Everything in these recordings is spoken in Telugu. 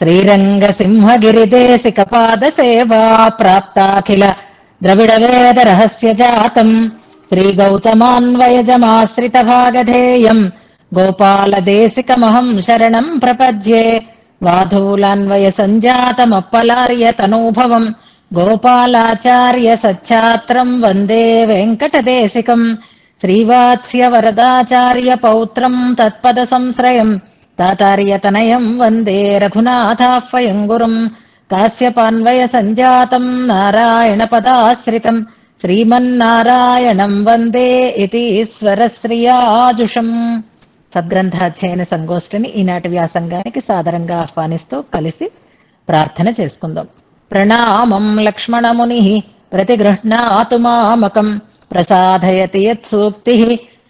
శ్రీరంగ సింహగిరిదేశిక పాద సేవా ప్రాప్తాఖిల ద్రవిడ వేద రహస్య జాతం శ్రీ గౌతమాన్వయజమాశ్రిత భాగధేయం గోపాల దేశికమహం శరణం ప్రపద్యే వాధూలాన్వయ సంజాతమప్పలార్య తనూభవం గోపాలాచార్య సచ్ఛాత్రం వందే వెంకటదేశికం శ్రీవాత్స్య వరదాచార్య పౌత్రం తత్పద సంశ్రయం తాతార్యతనయం వందే రఘునాథాహ్వయం గురుం కాశ్యపాన్వయ సంజాతం నారాయణ పదాశ్రితం శ్రీమన్నారాయణం వందే ఇతి ఈశ్వరశ్రియాజుషం. సద్గ్రంథాధ్యయన సంగోష్ఠిని ఈనాటి వ్యాసంగానికి సాదరంగా ఆహ్వానిస్తూ కలిసి ప్రార్థన చేసుకుందాం. ప్రణామం లక్ష్మణముని ప్రతిగృహ్ణాతు మామకం ప్రసాదయతి యత్సూక్తి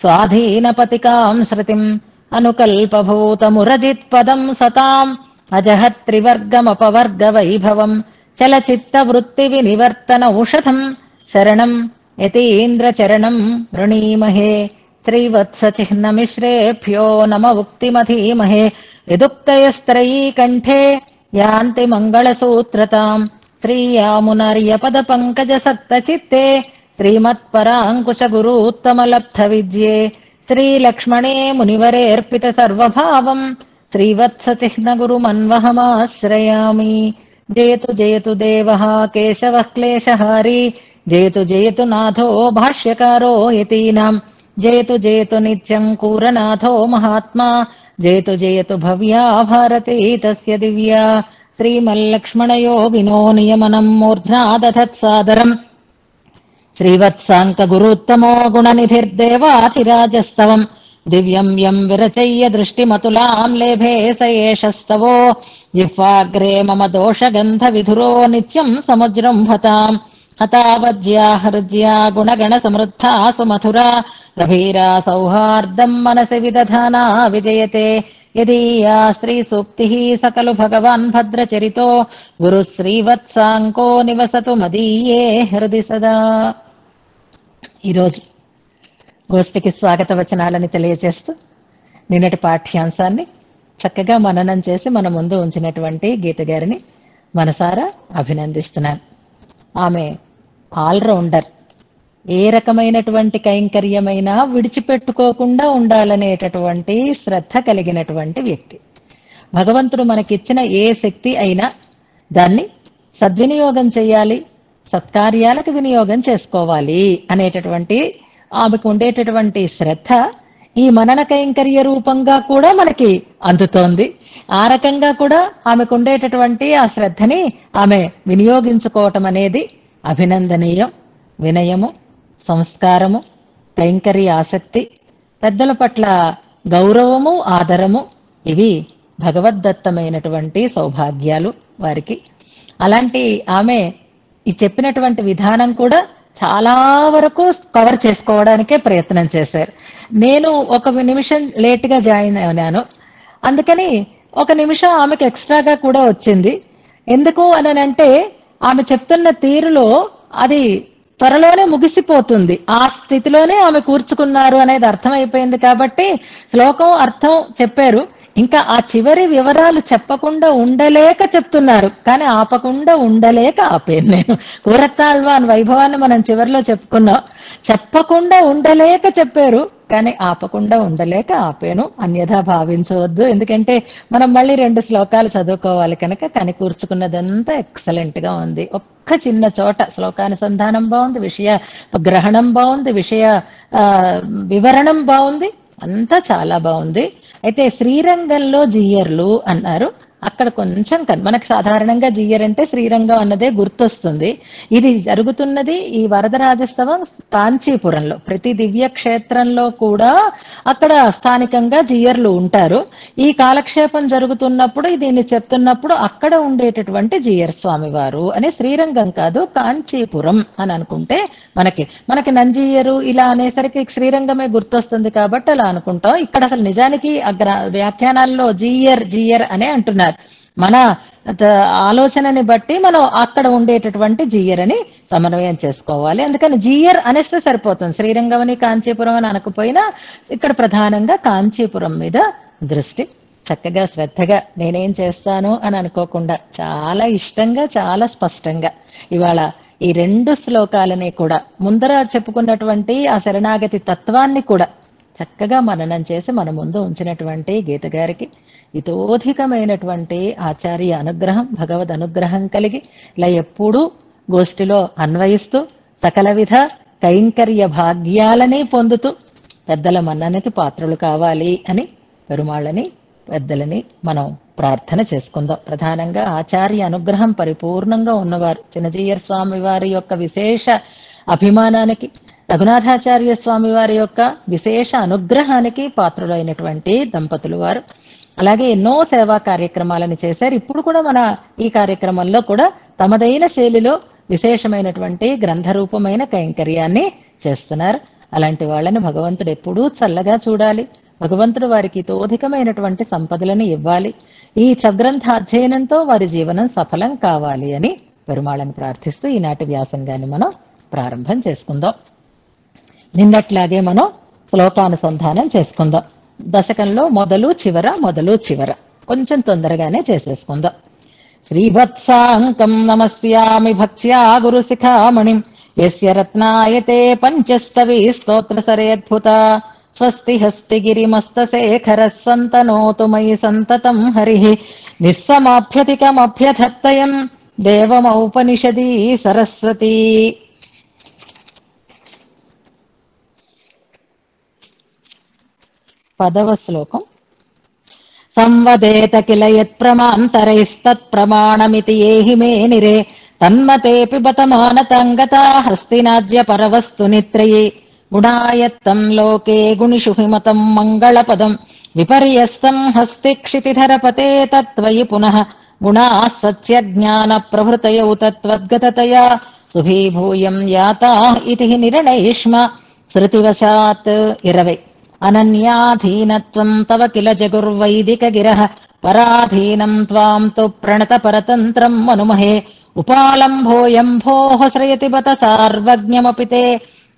స్వాధీనపతికాం శృతిం అనుకల్పభూతమురజిత్పదం సతాం అజహత్రివర్గమపవర్గ వైభవం చలచిత్తవృత్తి వినివర్తన ఔషధం శరణం యతీంద్రచరణం వృణీమహే. శ్రీవత్సచిహ్నమిశ్రేభ్యో నమ ఉక్తిమధీమహే యదుక్తయస్త్రయీ కంఠే యాంతి మంగళసూత్రతాం శ్రీయామునార్యపద పంకజ సక్తచిత్తే శ్రీమత్పరాంకుశ గురూత్తమలబ్ధ విద్యే శ్రీలక్ష్మణే మునివరేర్పిత సర్వభావం శ్రీవత్సచిహ్న గురుమన్వహమాశ్రయామి. జయతు జయతు దేవః కేశవః క్లేశహారీ జయతు జయతు నాథో భాష్యకారో యతీనాం జయతు జయతు నిత్యం కూరనాథో మహాత్మా జయతు జయతు భవ్యా భారతీ తస్య దివ్యా. శ్రీమల్లక్ష్మణయోగినో నియమనం మూర్ధ్నా దధత్సాదరం శ్రీవత్సాంక గురుత్తమో గుణనిధిర్దేవాతిరాజస్తవం దివ్యం యం విరచయ్య దృష్టిమతులాం లేభే స ఏషస్తవో జిహ్వాగ్రే మమ దోషగంధ విధురో నిత్యం సముజృంభతాం హతావజ్యా హృద్యా గుణగణ సమృద్ధా సుమధురా గభీరా సౌహార్దం మనసి విదధానా విజయతే యదీయా స్త్రీ సూక్తి సకలు భగవాన్ భద్రచరితో గురు శ్రీవత్సాంకో నివసతు మదీయే హృది సదా. ఈరోజు గోష్ఠికి స్వాగత వచనాలని తెలియజేస్తూ నిన్నటి పాఠ్యాంశాన్ని చక్కగా మననం చేసి మన ముందు ఉంచినటువంటి గీత గారిని మనసారా అభినందిస్తున్నాను. ఆమె ఆల్రౌండర్, ఏ రకమైనటువంటి కైంకర్యమైనా విడిచిపెట్టుకోకుండా ఉండాలనేటటువంటి శ్రద్ధ కలిగినటువంటి వ్యక్తి. భగవంతుడు మనకిచ్చిన ఏ శక్తి అయినా దాన్ని సద్వినియోగం చేయాలి, సత్కార్యాలకు వినియోగం చేసుకోవాలి అనేటటువంటి ఆమెకు ఉండేటటువంటి శ్రద్ధ ఈ మనన కైంకర్య రూపంగా కూడా మనకి అందుతోంది. ఆ రకంగా కూడా ఆమెకు ఉండేటటువంటి ఆ శ్రద్ధని ఆమె వినియోగించుకోవటం అనేది అభినందనీయం. వినయము, సంస్కారము, కైంకర్య ఆసక్తి, పెద్దల పట్ల గౌరవము, ఆదరము ఇవి భగవద్దత్తమైనటువంటి సౌభాగ్యాలు వారికి. అలాంటి ఆమె ఈ చెప్పినటువంటి విధానం కూడా చాలా వరకు కవర్ చేసుకోవడానికే ప్రయత్నం చేశారు. నేను ఒక నిమిషం లేట్గా జాయిన్ అయినాను, అందుకని ఒక నిమిషం ఆమెకు ఎక్స్ట్రాగా కూడా వచ్చింది. ఎందుకు అనంటే ఆమె చెప్తున్న తీరులో అది త్వరలోనే ముగిసిపోతుంది, ఆ స్థితిలోనే ఆమె కూర్చుకున్నారు అనేది అర్థమైపోయింది. కాబట్టి శ్లోకం అర్థం చెప్పారు, ఇంకా ఆ చివరి వివరాలు చెప్పకుండా ఉండలేక చెప్తున్నారు, కానీ ఆపకుండా ఉండలేక ఆపాను. నేను కూరత్తాళ్వాన్ వైభవాన్ని మనం చివరిలో చెప్పుకున్నాం, చెప్పకుండా ఉండలేక చెప్పారు, కానీ ఆపకుండా ఉండలేక ఆపాను. అన్యథా భావించవద్దు, ఎందుకంటే మనం మళ్ళీ 2 శ్లోకాలు చదువుకోవాలి కనుక. కానీ కూర్చుకున్నదంతా ఎక్సలెంట్ గా ఉంది. ఒక్క చిన్న చోట శ్లోకానుసంధానం బాగుంది, విషయ గ్రహణం బాగుంది, విషయ వివరణం బాగుంది, అంతా చాలా బాగుంది. అయితే శ్రీరంగంలో జియ్యర్లు అన్నారు, అక్కడ కొంచెం మనకు సాధారణంగా జియ్యర్ అంటే శ్రీరంగం అన్నదే గుర్తొస్తుంది. ఇది జరుగుతున్నది ఈ వరదరాజస్తవం కాంచీపురంలో. ప్రతి దివ్య క్షేత్రంలో కూడా అక్కడ స్థానికంగా జియ్యర్లు ఉంటారు. ఈ కాలక్షేపం జరుగుతున్నప్పుడు దీన్ని చెప్తున్నప్పుడు అక్కడ ఉండేటటువంటి జియ్యర్ స్వామి వారు అని, శ్రీరంగం కాదు కాంచీపురం అని అనుకుంటే మనకి నంజియ్యరు ఇలా అనేసరికి శ్రీరంగమే గుర్తొస్తుంది కాబట్టి అలా అనుకుంటాం. ఇక్కడ అసలు నిజానికి వ్యాఖ్యానాల్లో జియ్యర్ అనే అంటున్నారు. మన ఆలోచనని బట్టి మనం అక్కడ ఉండేటటువంటి జియ్యర్ అని సమన్వయం చేసుకోవాలి. అందుకని జియ్యర్ అనేస్తే సరిపోతుంది, శ్రీరంగం అని కాంచీపురం అని అనకపోయినా ఇక్కడ ప్రధానంగా కాంచీపురం మీద దృష్టి చక్కగా శ్రద్ధగా నేనేం చేస్తాను అని అనుకోకుండా చాలా ఇష్టంగా చాలా స్పష్టంగా ఇవాళ ఈ 2 శ్లోకాలని కూడా ముందర చెప్పుకున్నటువంటి ఆ శరణాగతి తత్వాన్ని కూడా చక్కగా మననం చేసి మన ముందు ఉంచినటువంటి గీత గారికి ఇతోధికమైనటువంటి ఆచార్య అనుగ్రహం భగవద్ అనుగ్రహం కలిగి ఇలా ఎప్పుడూ గోష్ఠిలో అన్వయిస్తూ సకల విధ కైంకర్య భాగ్యాలని పొందుతూ పెద్దల మన్ననకి పాత్రలు కావాలి అని పెరుమాళ్ళని పెద్దలని మనం ప్రార్థన చేసుకుందాం. ప్రధానంగా ఆచార్య అనుగ్రహం పరిపూర్ణంగా ఉన్నవారు చిన్నజీయర్ స్వామి వారి యొక్క విశేష అభిమానానికి రఘునాథాచార్య స్వామి వారి యొక్క విశేష అనుగ్రహానికి పాత్రులైనటువంటి దంపతులు వారు. అలాగే ఎన్నో సేవా కార్యక్రమాలను చేశారు. ఇప్పుడు కూడా మన ఈ కార్యక్రమంలో కూడా తమదైన శైలిలో విశేషమైనటువంటి గ్రంథరూపమైన కైంకర్యాన్ని చేస్తున్నారు. అలాంటి వాళ్ళని భగవంతుడు ఎప్పుడూ చల్లగా చూడాలి. భగవంతుడు వారికి తోధికమైనటువంటి సంపదలను ఇవ్వాలి. ఈ సద్గ్రంథాధ్యయనంతో వారి జీవనం సఫలం కావాలి అని పెరుమాళని ప్రార్థిస్తూ ఈనాటి వ్యాసంగాన్ని మనం ప్రారంభం చేసుకుందాం. నిన్నట్లాగే మనం శ్లోకానుసంధానం చేసుకుందాం. దశకంలో మొదలు చివర కొంచెం తొందరగానే చేసేసుకుందాం. శ్రీవత్సాంకం నమస్యామి భక్ష్యా గురుశిఖామణిం యస్య రత్నాయతే పంచస్తవీ స్తోత్ర సరేద్భుత స్వస్తి హస్తి గిరిమస్తశేఖర సంతనోతు మయి సంతతం హరి నిస్సమాభ్యతికమభ్యధత్తయం దేవమౌపనిషదీ సరస్వతీ. పదవ శ్లోకం. సంవదేత కిల యత్ప్రమాంతరైస్తత్ప్రమాణమితి ఏహి మే నిరే తన్మతేపి బతమానతంగతా హస్తినాజ్య పరవస్తు నిత్రయే గుణాయత్తం లోకే గుణిషుహిమతం మంగళపదం విపర్యస్తం హస్తి క్షితిధరపతే తత్వయి పునః గుణాః సత్యజ్ఞాన ప్రభృతయౌ తత్వద్గతతయా సుభీభూయం యాతా ఇతి నిర్ణయిష్మ శృతివశాత్. 20. అనన్యాధీనత్వం తవ కిల జగుర్వైదిక గిరః పరాధీనం త్వాం తు ప్రణత పరతంత్రం మనుమహే ఉపాలంభోయంభోః శ్రయతి బత సార్వజ్ఞమపి తే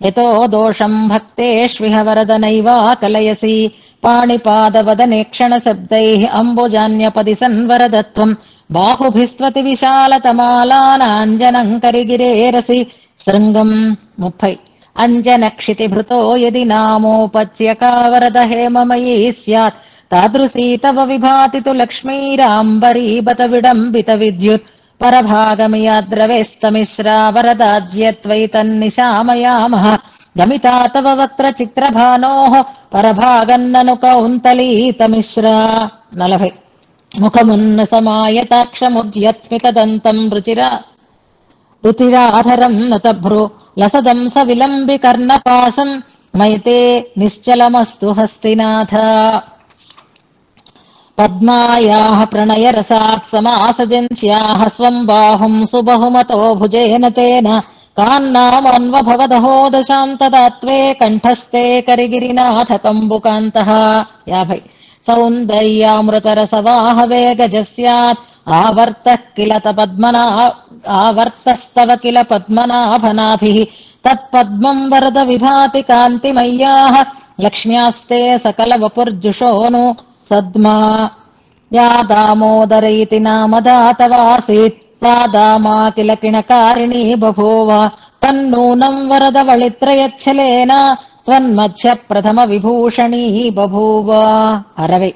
యతో దోషం భక్తేష్విహ వరద నైవా కలయసి పాణిపాదవదనే క్షణశబ్దైః అంబుజాన్యపది సన్వరదత్వం బాహుభిస్త్వతి విశాలతమాలానాంజనం కరిగిరేరసి. శృంగం. 30. అంజనక్షితిభృతో యది నామోపచ్యకావరద హేమమయీ స్యాత్ తాదృశీ తవ విభాతి తు లక్ష్మీరాంబరీబత విడంబిత విద్యుత్ పరభాగమియాద్రవేస్తమిశ్రా వరదాజ్యత్వైతన్నిశామయామః గమితా తవ వక్త్ర చిత్రభానోః పరభాగన్నను కౌంతలీతమిశ్రా. 40. ముఖమున్న సమాయతాక్షముద్యత్స్మితదంతం రుచిరాధరం నతభ్రో లసదం స విలంబి కర్ణపాసం మైతే నిశ్చలమస్తు హస్తినాథ. పద్మాయాః ప్రణయరసాత్ సమాసజంత్యాః స్వం బాహుం సుబహుమతో భుజేన తేన కాన్నామన్వభవదహో దశాం తదాత్వే కంఠస్థే కరిగిరినాథ కంబుకాంతః. 50. సౌందర్యామృతరసవాహవేగజస్యాత్ ఆవర్తస్తవ కిల పద్మనాభనాభిః తత్పద్మం వరద విభాతి కాంతిమయ్యాః లక్ష్మ్యాస్తే సకల వపుర్జుషోను సద్మా. యా దామోదర ఇతి నామదాతవాసీత్ తా దామా కిల కిణకారిణీ బభూవ తన్నూనం వరద వళిత్రయచ్చలేన త్వన్మధ్య ప్రథమ విభూషణీ బభూవ. 60.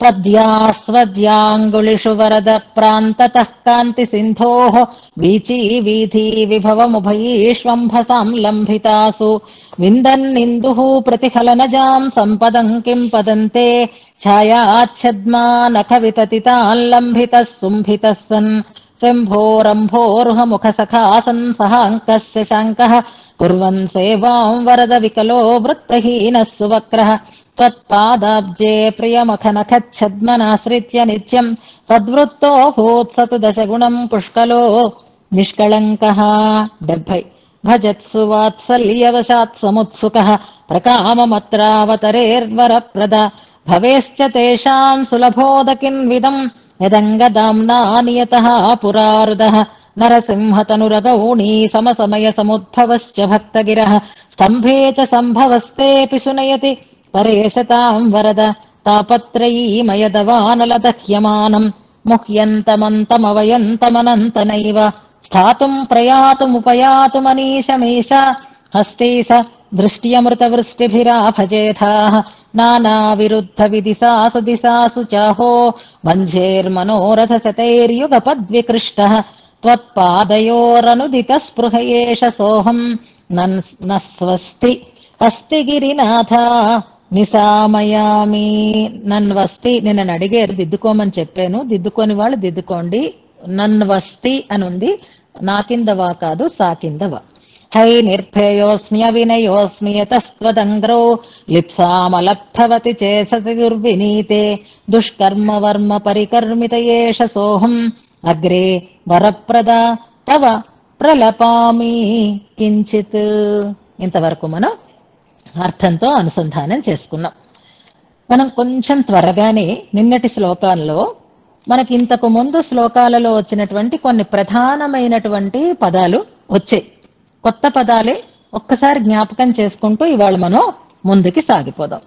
పద్యాస్వద్యాంగుళిషు వరద ప్రాంతతః కాంతి సింధోః వీచీ వీధీ విభవముభయీష్వంభసాం లంభితాసు విందన్నిందుః ప్రతిఫలనజాం సంపదం కిం పదంతే ఛాయాచ్ఛద్మా నఖ వితతితాన్ లంభితః సుంభితః సన్ శంభోరంభోర్హముఖ సఖాసన్ సహాంకస్య శాంకః కుర్వన్ సేవాం వరద వికలో వృత్తహీనః సువక్రః త్వత్పాదాబ్జే ప్రియమఖనఖచ్ఛద్మనాశ్రిత్య నిత్యం సద్వృత్తో భూత్సతు దశగుణం పుష్కలో నిష్కళంకః. 70. భజత్సు వాత్సల్యవశాత్ సముత్సుకః ప్రకామమత్రావతరేర్వరప్రద భవేశ్చ తేషాం సులభోదకిన్విదం యదంగదాంనా నియతః పురారుదః నరసింహతనురగౌణీ సమసమయ సముద్భవశ్చ భక్తగిరః స్తంభే చ సంభవస్తేపి సునయతి పరేశతాం వరద తాపత్రయీమయదవానలదహ్యమానం ముహ్యంతమంతమవయంతమనంతనైవ స్థాతుం ప్రయాతుముపయాతుమనీశమీశ హస్తై స దృష్ట్యమృతవృష్టిభిరాభజేథాః నానావిరుద్ధవిదిశాసు దిశాసు చాహో వంఝేర్మనోరథశతైర్యుగపద్వికృష్టः త్వత్పాదయోరనుదితస్పృహ ఏష సోహం నస్వస్తి అస్తి గిరినాథ నిశామయామి. నన్వస్తి, నిన్నను అడిగారు దిద్దుకోమని చెప్పాను, దిద్దుకోని వాళ్ళు దిద్దుకోండి. నన్వస్తి అని ఉంది, నా కిందవా కాదు, సా కిందవా. హై నిర్భయోస్మి అవినయోస్మి యతస్త్వదంగ్రో లిప్సామలబ్ధవతి చేసతి దుర్వినీతే దుష్కర్మ వర్మ పరికర్మిత ఏష సోహం అగ్రే వరప్రద తవ ప్రలపామి కించిత్. ఇంతవరకు మనం అర్థంతో అనుసంధానం చేసుకున్నాం. మనం కొంచెం త్వరగానే నిన్నటి శ్లోకాల్లో మనకి ఇంతకు ముందు శ్లోకాలలో వచ్చినటువంటి కొన్ని ప్రధానమైనటువంటి పదాలు వచ్చాయి. కొత్త పదాలే ఒక్కసారి జ్ఞాపకం చేసుకుంటూ ఇవాళ మనం ముందుకి సాగిపోదాం.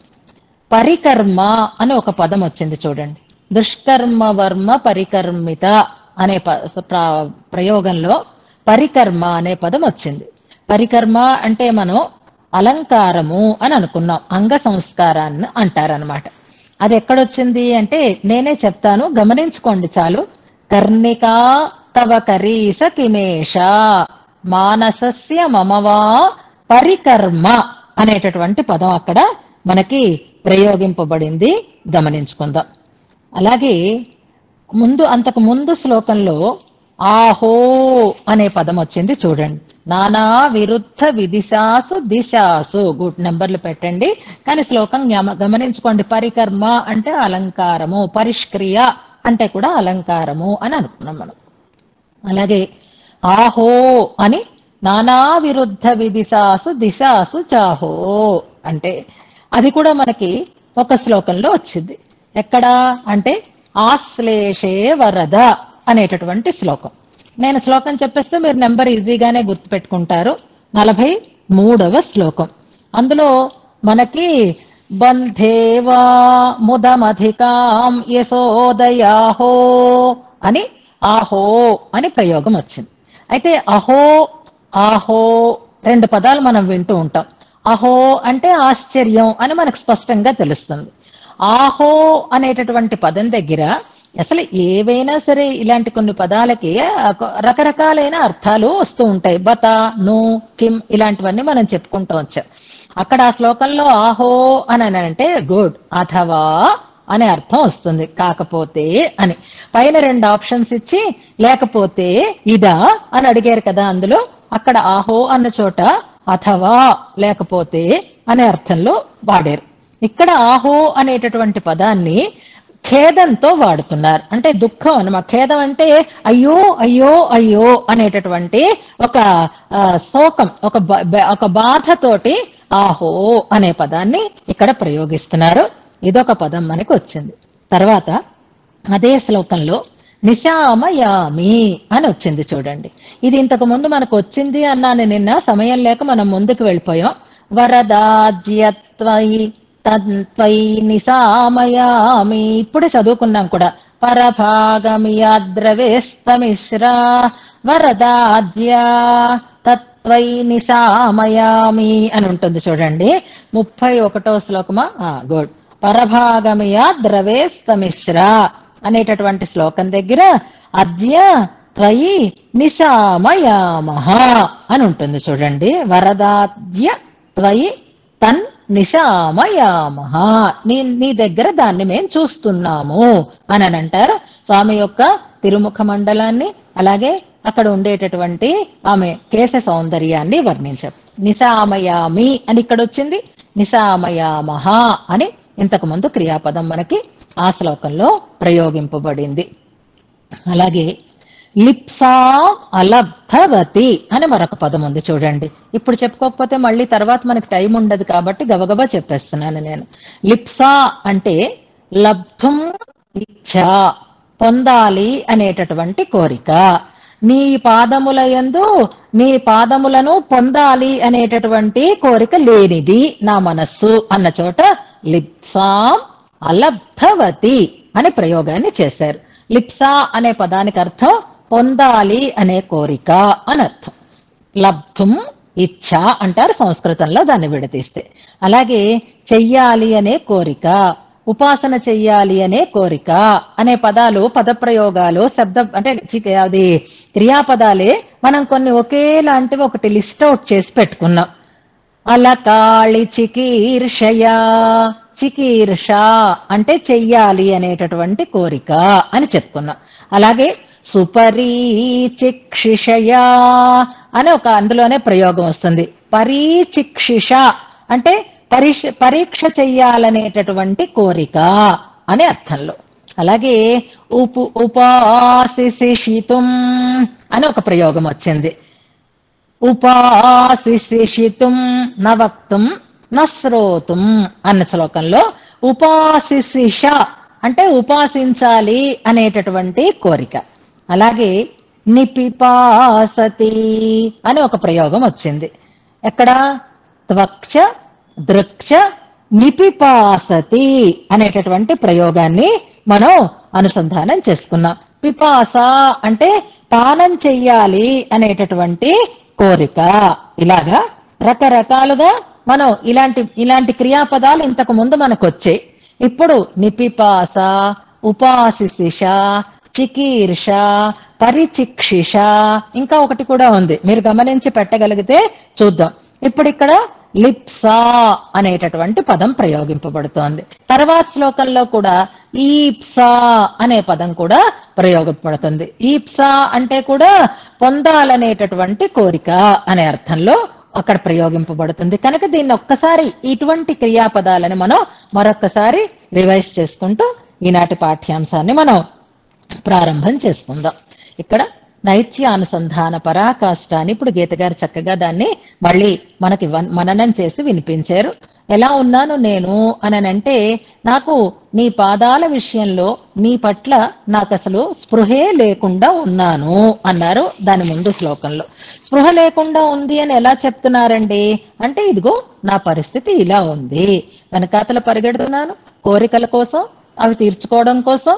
పరికర్మ అని ఒక పదం వచ్చింది చూడండి. దుష్కర్మ వర్మ పరికర్మిత అనే ప్రయోగంలో పరికర్మ అనే పదం వచ్చింది. పరికర్మ అంటే మనం అలంకారము అని అనుకున్నాం, అంగ సంస్కారాన్ని అంటారనమాట. అది ఎక్కడొచ్చింది అంటే నేనే చెప్తాను, గమనించుకోండి చాలు. కర్ణికా తవ కరీస కిమేష మానసస్య మమవా పరికర్మ అనేటటువంటి పదం అక్కడ మనకి ప్రయోగింపబడింది, గమనించుకుందాం. అలాగే అంతకు ముందు శ్లోకంలో ఆహో అనే పదం వచ్చింది చూడండి. నానా విరుద్ధ విదిశాసు దిశాసు, గుడ్ నెంబర్లు పెట్టండి. కానీ శ్లోకం గమనించుకోండి. పరికర్మ అంటే అలంకారము, పరిష్క్రియ అంటే కూడా అలంకారము అని అనుకున్నాం మనం. అలాగే ఆహో అని నానా విరుద్ధ విదిశాసు దిశాసు చాహో అంటే అది కూడా మనకి ఒక శ్లోకంలో వచ్చింది. ఎక్కడా అంటే ఆశ్లేషే వరద అనేటటువంటి శ్లోకం. నేను శ్లోకం చెప్పేస్తే మీరు నెంబర్ ఈజీగానే గుర్తుపెట్టుకుంటారు. 43వ శ్లోకం. అందులో మనకి బంధేవా ముదమధికాం యశోదయాహో అని ఆహో అని ప్రయోగం వచ్చింది. అయితే అహో ఆహో రెండు పదాలు మనం వింటూ ఉంటాం. అహో అంటే ఆశ్చర్యం అని మనకు స్పష్టంగా తెలుస్తుంది. ఆహో అనేటటువంటి పదం దగ్గర అసలు ఏవైనా సరే ఇలాంటి కొన్ని పదాలకి రకరకాలైన అర్థాలు వస్తూ ఉంటాయి. బత, ను, కిమ్ ఇలాంటివన్నీ మనం చెప్పుకుంటూ వచ్చాం. అక్కడ ఆ శ్లోకంలో ఆహో అని అంటే గుడ్, అథవా అనే అర్థం వస్తుంది. కాకపోతే అని పైన 2 ఆప్షన్స్ ఇచ్చి లేకపోతే ఇదా అని అడిగారు కదా. అందులో అక్కడ ఆహో అన్న చోట అథవా లేకపోతే అనే అర్థంలో వాడారు. ఇక్కడ ఆహో అనేటటువంటి పదాన్ని ఖేదంతో వాడుతున్నారు. అంటే దుఃఖం అన్నమాట. ఖేదం అంటే అయ్యో అయ్యో అయ్యో అనేటటువంటి ఒక శోకం, ఒక బాధతోటి ఆహో అనే పదాన్ని ఇక్కడ ప్రయోగిస్తున్నారు. ఇదొక పదం మనకి వచ్చింది. తర్వాత అదే శ్లోకంలో నిశామయామి అని వచ్చింది చూడండి. ఇది ఇంతకు ముందు మనకు వచ్చింది అన్నాను నిన్న, సమయం లేక మనం ముందుకు వెళ్ళిపోయాం. వరదాజ్యత్వై తన్త్వై నిశామయామి ఇప్పుడే చదువుకున్నాం కూడా. పరభాగమియాద్రవేస్తమిశ్రా వరదాజ్య తత్వై నిశామయామి అని ఉంటుంది చూడండి. 31వ శ్లోకమా? గుడ్. పరభాగమియాద్రవేస్తమిశ్రా అనేటటువంటి శ్లోకం దగ్గర అద్య త్వయి నిశామయామః అని ఉంటుంది చూడండి. వరదాద్య త్వయి తన్ నిశామయామః, నీ దగ్గర దాన్ని మేము చూస్తున్నాము అని అంటారు. స్వామి యొక్క తిరుముఖ మండలాన్ని అలాగే అక్కడ ఉండేటటువంటి ఆమె కేశ సౌందర్యాన్ని వర్ణించారు. నిశామయామి అని ఇక్కడ వచ్చింది, నిశామయామః అని ఇంతకు ముందు క్రియాపదం మనకి ఆ శ్లోకంలో ప్రయోగింపబడింది. అలాగే లిప్సా అలబ్ధవతి అని మరొక పదం ఉంది చూడండి. ఇప్పుడు చెప్పుకోకపోతే మళ్ళీ తర్వాత మనకి టైం ఉండదు కాబట్టి గబగబా చెప్పేస్తున్నాను నేను. లిప్సా అంటే లబ్ధం ఇచ్ఛ, పొందాలి అనేటటువంటి కోరిక. నీ పాదముల యందు నీ పాదములను పొందాలి అనేటటువంటి కోరిక లేనిది నా మనస్సు అన్న చోట లిప్సాం అలబ్ధవతి అనే ప్రయోగాన్ని చేశారు. లిప్సా అనే పదానికి అర్థం పొందాలి అనే కోరిక అని అర్థం. లబ్ధుం ఇచ్ఛ అంటారు సంస్కృతంలో దాన్ని విడదీస్తే. అలాగే చెయ్యాలి అనే కోరిక, ఉపాసన చెయ్యాలి అనే కోరిక అనే పదాలు, పదప్రయోగాలు, అంటే అది క్రియాపదాలే. మనం కొన్ని ఒకేలాంటివి ఒకటి లిస్ట్ అవుట్ చేసి పెట్టుకున్నాం. అలకాళి చికీర్షయా, చికీర్ష అంటే చెయ్యాలి అనేటటువంటి కోరిక అని చెప్పుకున్నాం. అలాగే సుపరీచిక్షిషయా అని ఒక అందులోనే ప్రయోగం వస్తుంది. పరీచిక్షిష అంటే పరీక్ష చెయ్యాలనేటటువంటి కోరిక అనే అర్థంలో. అలాగే ఉపాసిషితుం అని ఒక ప్రయోగం వచ్చింది. ఉపాసిషితుం నవక్తుం నశ్రోతుం అన్న శ్లోకంలో ఉపాసిష అంటే ఉపాసించాలి అనేటటువంటి కోరిక. అలాగే నిపిపాసతి అని ఒక ప్రయోగం వచ్చింది. ఎక్కడ? త్వక్ష దృక్ష నిపిపాసతి అనేటటువంటి ప్రయోగాన్ని మనం అనుసంధానం చేసుకున్నాం. పిపాస అంటే పానం చెయ్యాలి అనేటటువంటి కోరిక. ఇలాగా రకరకాలుగా మనం ఇలాంటి క్రియాపదాలు ఇంతకు ముందు మనకు వచ్చాయి. ఇప్పుడు నిపిపాస, ఉపాసిష, చికీర్ష, పరిచిక్షిష, ఇంకా ఒకటి కూడా ఉంది, మీరు గమనించి పెట్టగలిగితే చూద్దాం. ఇప్పుడు ఇక్కడ లిప్సా అనేటటువంటి పదం ప్రయోగింపబడుతోంది. తర్వాత శ్లోకంలో కూడా ఈప్సా అనే పదం కూడా ప్రయోగపడుతుంది. ఈప్సా అంటే కూడా పొందాలనేటటువంటి కోరిక అనే అర్థంలో అక్కడ ప్రయోగింపబడుతుంది. కనుక దీన్ని ఒక్కసారి ఇటువంటి క్రియాపదాలని మనం మరొక్కసారి రివైజ్ చేసుకుంటూ ఈనాటి పాఠ్యాంశాన్ని మనం ప్రారంభం చేసుకుందాం. ఇక్కడ నైత్యానుసంధాన పరాకాష్ఠ అని ఇప్పుడు గీత గారు చక్కగా దాన్ని మళ్ళీ మనకి మననం చేసి వినిపించారు. ఎలా ఉన్నాను నేను అనంటే, నాకు నీ పాదాల విషయంలో నీ పట్ల నాకు అసలు స్పృహే లేకుండా ఉన్నాను అన్నారు దాని ముందు శ్లోకంలో. స్పృహ లేకుండా ఉంది అని ఎలా చెప్తున్నారండి అంటే, ఇదిగో నా పరిస్థితి ఇలా ఉంది, వెనకాతల పరిగెడుతున్నాను కోరికల కోసం, అవి తీర్చుకోవడం కోసం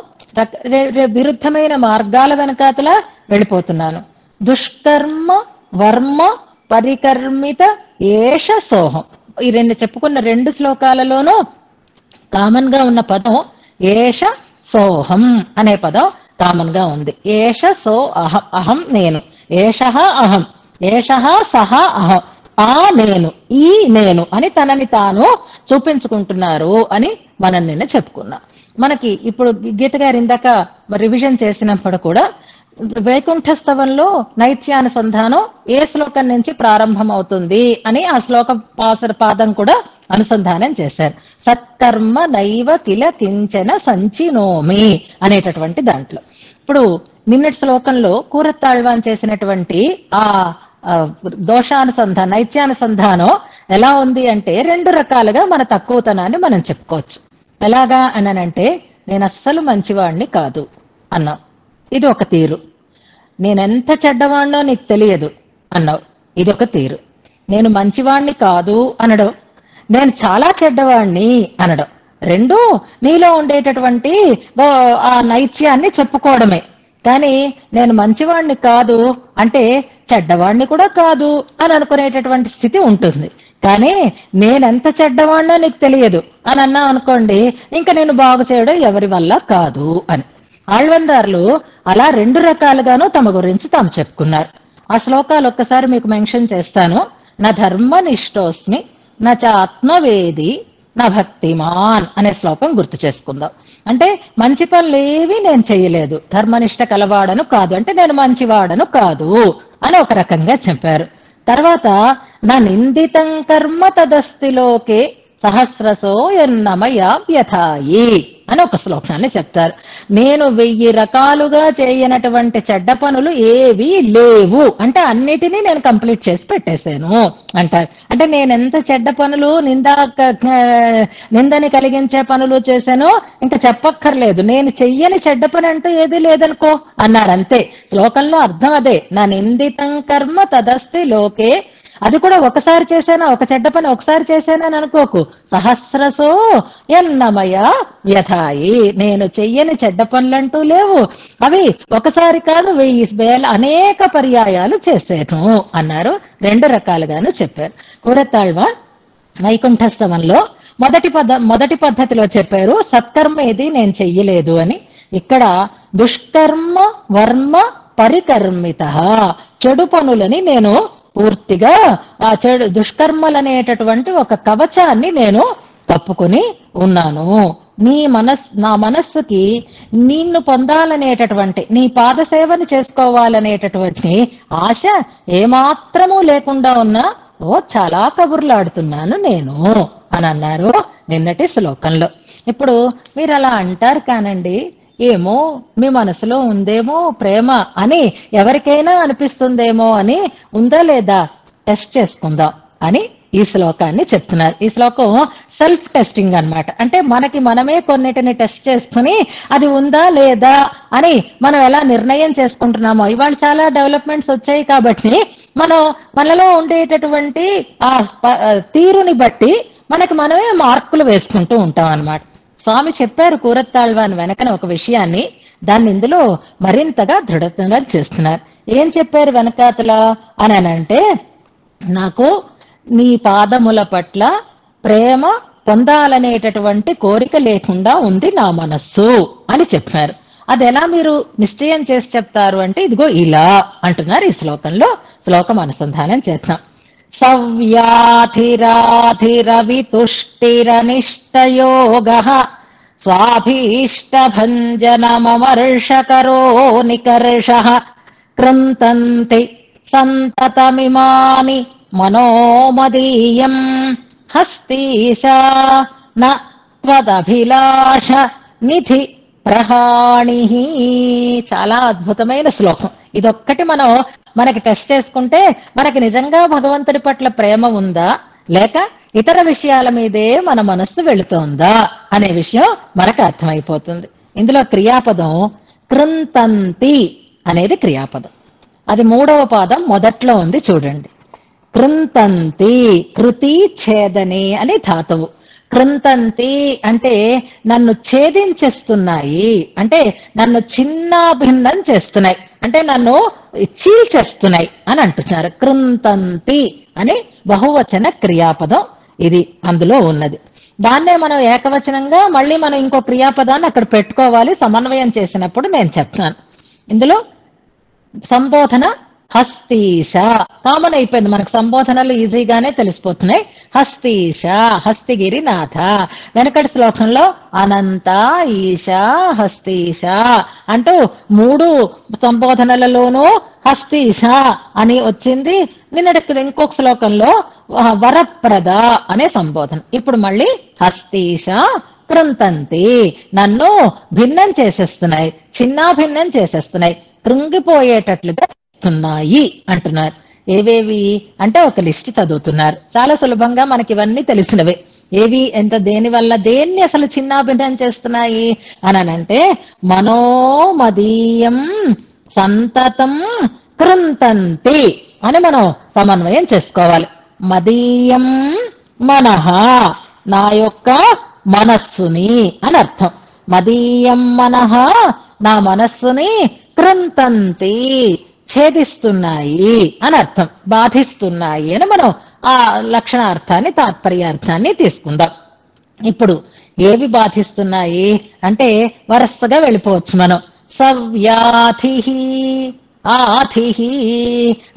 విరుద్ధమైన మార్గాల వెనకాతల వెళ్ళిపోతున్నాను. దుష్కర్మ వర్మ పరికర్మిత ఏష సోహం. ఈ చెప్పుకున్న రెండు శ్లోకాలలోనూ కామన్ గా ఉన్న పదం ఏష సోహం అనే పదం కామన్ గా ఉంది. ఏష సో అహం, అహం నేను, ఏష అహం, ఏష సహ అహం, ఆ నేను, ఈ నేను అని తనని తాను చూపించుకుంటున్నారు అని మనం నిన్న చెప్పుకున్నాం. మనకి ఇప్పుడు గీత గారు ఇందాక రివిజన్ చేసినప్పుడు కూడా వైకుంఠస్తవంలో నైత్యానుసంధానం ఏ శ్లోకం నుంచి ప్రారంభం అవుతుంది అని ఆ శ్లోక పాదం కూడా అనుసంధానం చేశారు. సత్కర్మ నైవ కిల కించన సంచినోమి అనేటటువంటి దాంట్లో. ఇప్పుడు నిన్నటి శ్లోకంలో కూరత్తాళ్వాన్ చేసినటువంటి ఆ దోషానుసంధానం, నైత్యానుసంధానం ఎలా ఉంది అంటే, రెండు రకాలుగా మన తక్కువతనాన్ని మనం చెప్పుకోవచ్చు. ఎలాగా అనంటే, నేను అస్సలు మంచివాణ్ణి కాదు అన్నావు, ఇది ఒక తీరు. నేనెంత చెడ్డవాణ్ణో నీకు తెలియదు అన్నావు, ఇది ఒక తీరు. నేను మంచివాణ్ణి కాదు అనడం, నేను చాలా చెడ్డవాణ్ణి అనడం, రెండు నీలో ఉండేటటువంటి ఆ నైత్యాన్ని చెప్పుకోవడమే. కానీ నేను మంచివాణ్ణి కాదు అంటే చెడ్డవాణ్ణి కూడా కాదు అని అనుకునేటటువంటి స్థితి ఉంటుంది. కానీ నేనెంత చెడ్డవాణ్ణో నీకు తెలియదు అని అన్నా అనుకోండి, ఇంకా నేను బాగు చేయడం ఎవరి వల్ల కాదు అని. ఆళ్వందార్లు అలా రెండు రకాలుగాను తమ గురించి తాము చెప్పుకున్నారు. ఆ శ్లోకాలు ఒక్కసారి మీకు మెన్షన్ చేస్తాను. నా ధర్మనిష్టోస్మి నచ ఆత్మవేది నా భక్తిమాన్ అనే శ్లోకం గుర్తు చేసుకుందాం. అంటే మంచి పనులేవి నేను చెయ్యలేదు, ధర్మనిష్ట కలవాడను కాదు అంటే నేను మంచివాడను కాదు అని ఒక రకంగా చెప్పారు. తర్వాత నా నిందితం కర్మ తదస్తి లోకే సహస్రసో ఎన్నమయా వ్యథాయి అని ఒక శ్లోకాన్ని చెప్తారు. నేను 1000 రకాలుగా చేయనటువంటి చెడ్డ పనులు ఏవి లేవు అంటే అన్నిటినీ నేను కంప్లీట్ చేసి పెట్టేశాను అంటారు. అంటే నేను ఎంత చెడ్డ పనులు, నిందని కలిగించే పనులు చేశానో ఇంకా చెప్పక్కర్లేదు, నేను చెయ్యని చెడ్డ పని అంటూ ఏది లేదనుకో అన్నాడు. అంతే శ్లోకంలో అర్థం అదే. నా నిందితం కర్మ తదస్తి లోకే, అది కూడా ఒకసారి చేశానా, ఒక చెడ్డ పని ఒకసారి చేశానని అనుకోకు. సహస్రసో ఎన్నమయ వ్యథాయి, నేను చెయ్యని చెడ్డ పనులంటూ లేవు, అవి ఒకసారి కాదు 1000 అనేక పర్యాయాలు చేశాను అన్నారు. 2 రకాలుగాను చెప్పారు. కూరతాళ్వాన్ వైకుంఠస్తవంలో మొదటి పద్ధతిలో చెప్పారు, సత్కర్మ ఏది నేను చెయ్యలేదు అని. ఇక్కడ దుష్కర్మ వర్మ పరికర్మిత, చెడు పనులని నేను పూర్తిగా ఆ దుష్కర్మలనేటటువంటి ఒక కవచాన్ని నేను కప్పుకొని ఉన్నాను. నా మనస్సుకి నిన్ను పొందాలనేటటువంటి, నీ పాదసేవని చేసుకోవాలనేటటువంటి ఆశ ఏమాత్రమూ లేకుండా ఉన్నా చాలా కబుర్లాడుతున్నాను నేను అని అన్నారు నిన్నటి శ్లోకంలో. ఇప్పుడు మీరు అలా అంటారు కానండి, ఏమో మీ మనసులో ఉందేమో ప్రేమ అని ఎవరికైనా అనిపిస్తుందేమో అని, ఉందా లేదా టెస్ట్ చేసుకుందాం అని ఈ శ్లోకాన్ని చెప్తున్నారు. ఈ శ్లోకం సెల్ఫ్ టెస్టింగ్ అన్నమాట. అంటే మనకి మనమే కొన్నిటిని టెస్ట్ చేసుకుని అది ఉందా లేదా అని మనం ఎలా నిర్ణయం చేసుకుంటున్నామో. ఇవాళ చాలా డెవలప్మెంట్స్ వచ్చాయి కాబట్టి మనలో ఉండేటటువంటి ఆ తీరుని బట్టి మనకి మనమే మార్కులు వేసుకుంటూ ఉంటాం అన్నమాట. స్వామి చెప్పారు కూరతాళ్వాన్ వెనకన ఒక విషయాన్ని, దాన్ని ఇందులో మరింతగా దృఢతరం చేస్తున్నారు. ఏం చెప్పారు వెనకాతల అని అంటే, నాకు నీ పాదముల పట్ల ప్రేమ పొందాలనేటటువంటి కోరిక లేకుండా ఉంది నా మనస్సు అని చెప్పారు. అది ఎలా మీరు నిశ్చయం చేసి చెప్తారు అంటే, ఇదిగో ఇలా అంటున్నారు ఈ శ్లోకంలో. శ్లోకం అనుసంధానం చేద్దాం. సవ్యాధిరాధిరవితుష్టిరనిష్టయోగః స్వాభీష్టభంజనమమర్షకరో నికర్షః కృంతంతి సంతతమిమాని మనోమదీయం హస్తీశా న త్వదభిలాష నిధి ప్రహాణి. చాలా అద్భుతమైన శ్లోకం. ఇదొక్కటి మనకి టెస్ట్ చేసుకుంటే మనకి నిజంగా భగవంతుడి పట్ల ప్రేమ ఉందా, లేక ఇతర విషయాల మీదే మన మనస్సు వెళుతోందా అనే విషయం మనకు అర్థమైపోతుంది. ఇందులో క్రియాపదం కృంతంతి అనేది క్రియాపదం. అది 3వ పాదం మొదట్లో ఉంది చూడండి. కృంతంతి, కృతి ఛేదనే అని ధాతువు. కృంతంతి అంటే నన్ను ఛేదించేస్తున్నాయి, అంటే నన్ను చిన్నాభిన్నం చేస్తున్నాయి, అంటే నన్ను చీల్చేస్తున్నాయి అని అంటున్నారు. కృంతంతి అని బహువచన క్రియాపదం ఇది అందులో ఉన్నది. దాన్నే మనం ఏకవచనంగా మళ్ళీ మనం ఇంకో క్రియాపదాన్ని అక్కడ పెట్టుకోవాలి. సమన్వయం చేసినప్పుడు నేను చెప్తాను. ఇందులో సంబోధన హస్తీశ కామన్ అయిపోయింది మనకు. సంబోధనలు ఈజీగానే తెలిసిపోతున్నాయి. హస్తీశ, హస్తిగిరి నాథ. వెనకటి శ్లోకంలో అనంత, ఈశ, హస్తీశ అంటూ 3 సంబోధనలలోనూ హస్తీశ అని వచ్చింది. నిన్నటి ఇంకొక శ్లోకంలో వరప్రద అనే సంబోధన. ఇప్పుడు మళ్ళీ హస్తీశ కృంతంతి, నన్ను భిన్నం చేసేస్తున్నాయి, చిన్నాభిన్నం చేసేస్తున్నాయి, కృంగిపోయేటట్లుగా స్తున్నాయి అంటున్నారు. ఏవేవి అంటే ఒక లిస్ట్ చదువుతున్నారు. చాలా సులభంగా మనకి ఇవన్నీ తెలిసినవే. ఏవి ఎంత, దేని వల్ల, దేన్ని అసలు చిన్నాభిన్నం చేస్తున్నాయి అని అంటే, మనోమదీయం సంతతం కృంతంతి అని మనం సమన్వయం చేసుకోవాలి. మదీయం మనః, నా యొక్క మనస్సుని అని అర్థం. మదీయం మనః, నా మనస్సుని కృంతంతి ఛేదిస్తున్నాయి అని అర్థం, బాధిస్తున్నాయి అని మనం ఆ లక్షణార్థాన్ని, తాత్పర్యార్థాన్ని తీసుకుందాం. ఇప్పుడు ఏవి బాధిస్తున్నాయి అంటే వరుసగా వెళ్ళిపోవచ్చు మనం. సవ్యాధి, ఆధి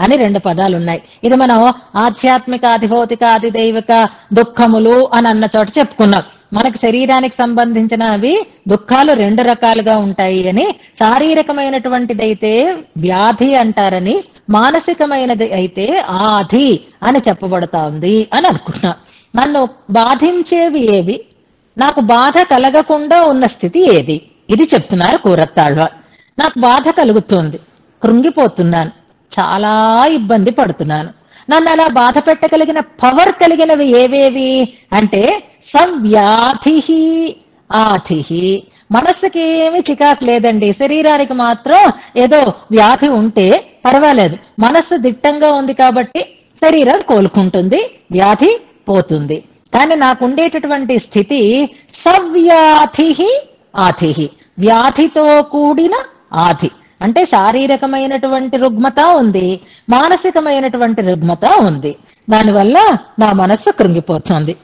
అని 2 పదాలు ఉన్నాయి. ఇది మనం ఆధ్యాత్మిక, అధిభౌతిక, అధిదైవిక దుఃఖములు అని అన్న చోట చెప్పుకున్నాం. మనకి శరీరానికి సంబంధించినవి దుఃఖాలు 2 రకాలుగా ఉంటాయి అని, శారీరకమైనటువంటిదైతే వ్యాధి అంటారని, మానసికమైనది అయితే ఆధి అని చెప్పబడతా ఉంది అని అనుకున్నా. నన్ను బాధించేవి ఏవి, నాకు బాధ కలగకుండా ఉన్న స్థితి ఏది, ఇది చెప్తున్నారు కూరతాళ్వాన్. నాకు బాధ కలుగుతుంది, కృంగిపోతున్నాను, చాలా ఇబ్బంది పడుతున్నాను. నన్ను అలా బాధ పెట్టగలిగిన పవర్ కలిగినవి ఏవేవి అంటే సవ్యాధి, ఆధి. మనస్సుకి ఏమి చికాకు లేదండి, శరీరానికి మాత్రం ఏదో వ్యాధి ఉంటే పర్వాలేదు. మనస్సు దిట్టంగా ఉంది కాబట్టి శరీరం కోలుకుంటుంది, వ్యాధి పోతుంది. కానీ నాకుండేటటువంటి స్థితి సవ్యాధి ఆధి, వ్యాధితో కూడిన ఆధి. అంటే శారీరకమైనటువంటి రుగ్మత ఉంది, మానసికమైనటువంటి రుగ్మత ఉంది. దానివల్ల నా మనస్సు కృంగిపోతుంది.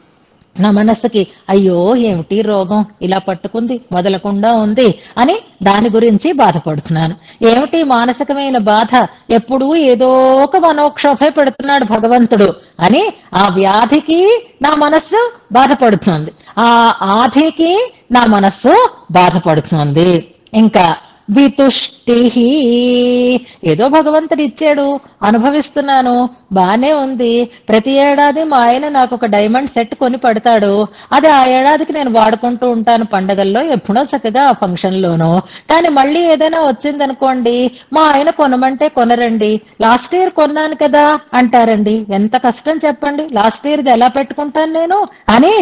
నా మనస్సుకి అయ్యో ఏమిటి రోగం ఇలా పట్టుకుంది, వదలకుండా ఉంది అని దాని గురించి బాధపడుతున్నాను. ఏమిటి మానసికమైన బాధ, ఎప్పుడూ ఏదో ఒక మనోక్షోభే పెడుతున్నాడు భగవంతుడు అని ఆ వ్యాధికి నా మనస్సు బాధపడుతుంది, ఆ ఆధికి నా మనస్సు బాధపడుతుంది. ఇంకా వితుష్టి, ఏదో భగవంతుడు ఇచ్చాడు, అనుభవిస్తున్నాను, బానే ఉంది. ప్రతి ఏడాది మా ఆయన నాకు ఒక డైమండ్ సెట్ కొని పడతాడు, అది ఆ ఏడాదికి నేను వాడుకుంటూ ఉంటాను, పండగల్లో ఎప్పుడో చక్కగా ఆ ఫంక్షన్ లోనో. కానీ మళ్ళీ ఏదైనా వచ్చిందనుకోండి, మా ఆయన కొనమంటే కొనరండి. లాస్ట్ ఇయర్ కొన్నాను కదా అంటారండి. ఎంత కష్టం చెప్పండి, లాస్ట్ ఇయర్ది ఎలా పెట్టుకుంటాను నేను అని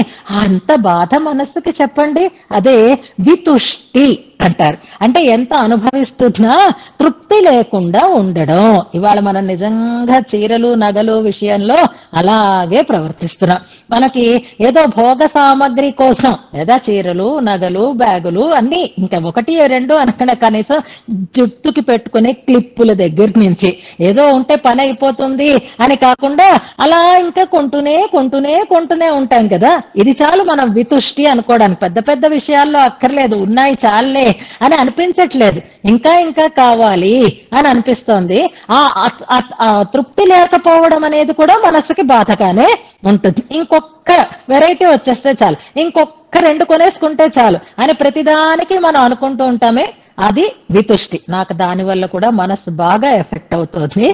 అంత బాధ మనస్సుకి చెప్పండి. అదే వితుష్టి అంటారు. అంటే ఎంత అనుభవిస్తున్నా తృప్తి లేకుండా ఉండడం. ఇవాళ మనం నిజంగా చీరలు నగలు విషయంలో అలాగే ప్రవర్తిస్తున్నాం. మనకి ఏదో భోగ సామగ్రి కోసం లేదా చీరలు నగలు బ్యాగులు అన్ని, ఇంకా ఒకటి రెండు అనకుండా కనీసం జుట్టుకి పెట్టుకునే క్లిప్పుల దగ్గర నుంచి ఏదో ఉంటే పని అయిపోతుంది అని కాకుండా అలా ఇంకా కొంటూనే ఉంటాం కదా. ఇది చాలు మనం వితుష్టి అనుకోవడానికి. పెద్ద పెద్ద విషయాల్లో అక్కర్లేదు, ఉన్నాయి చాలే అని అనిపించట్లేదు, ఇంకా ఇంకా కావాలి అని అనిపిస్తోంది. ఆ తృప్తి లేకపోవడం అనేది కూడా మనస్సుకి బాధగానే ఉంటుంది. ఇంకొక వెరైటీ వచ్చేస్తే చాలు, ఇంకొక రెండు కొనేసుకుంటే చాలు అని ప్రతిదానికి మనం అనుకుంటూ ఉంటామే, అది వితుష్టి. నాకు దాని వల్ల కూడా మనస్సు బాగా ఎఫెక్ట్ అవుతుంది,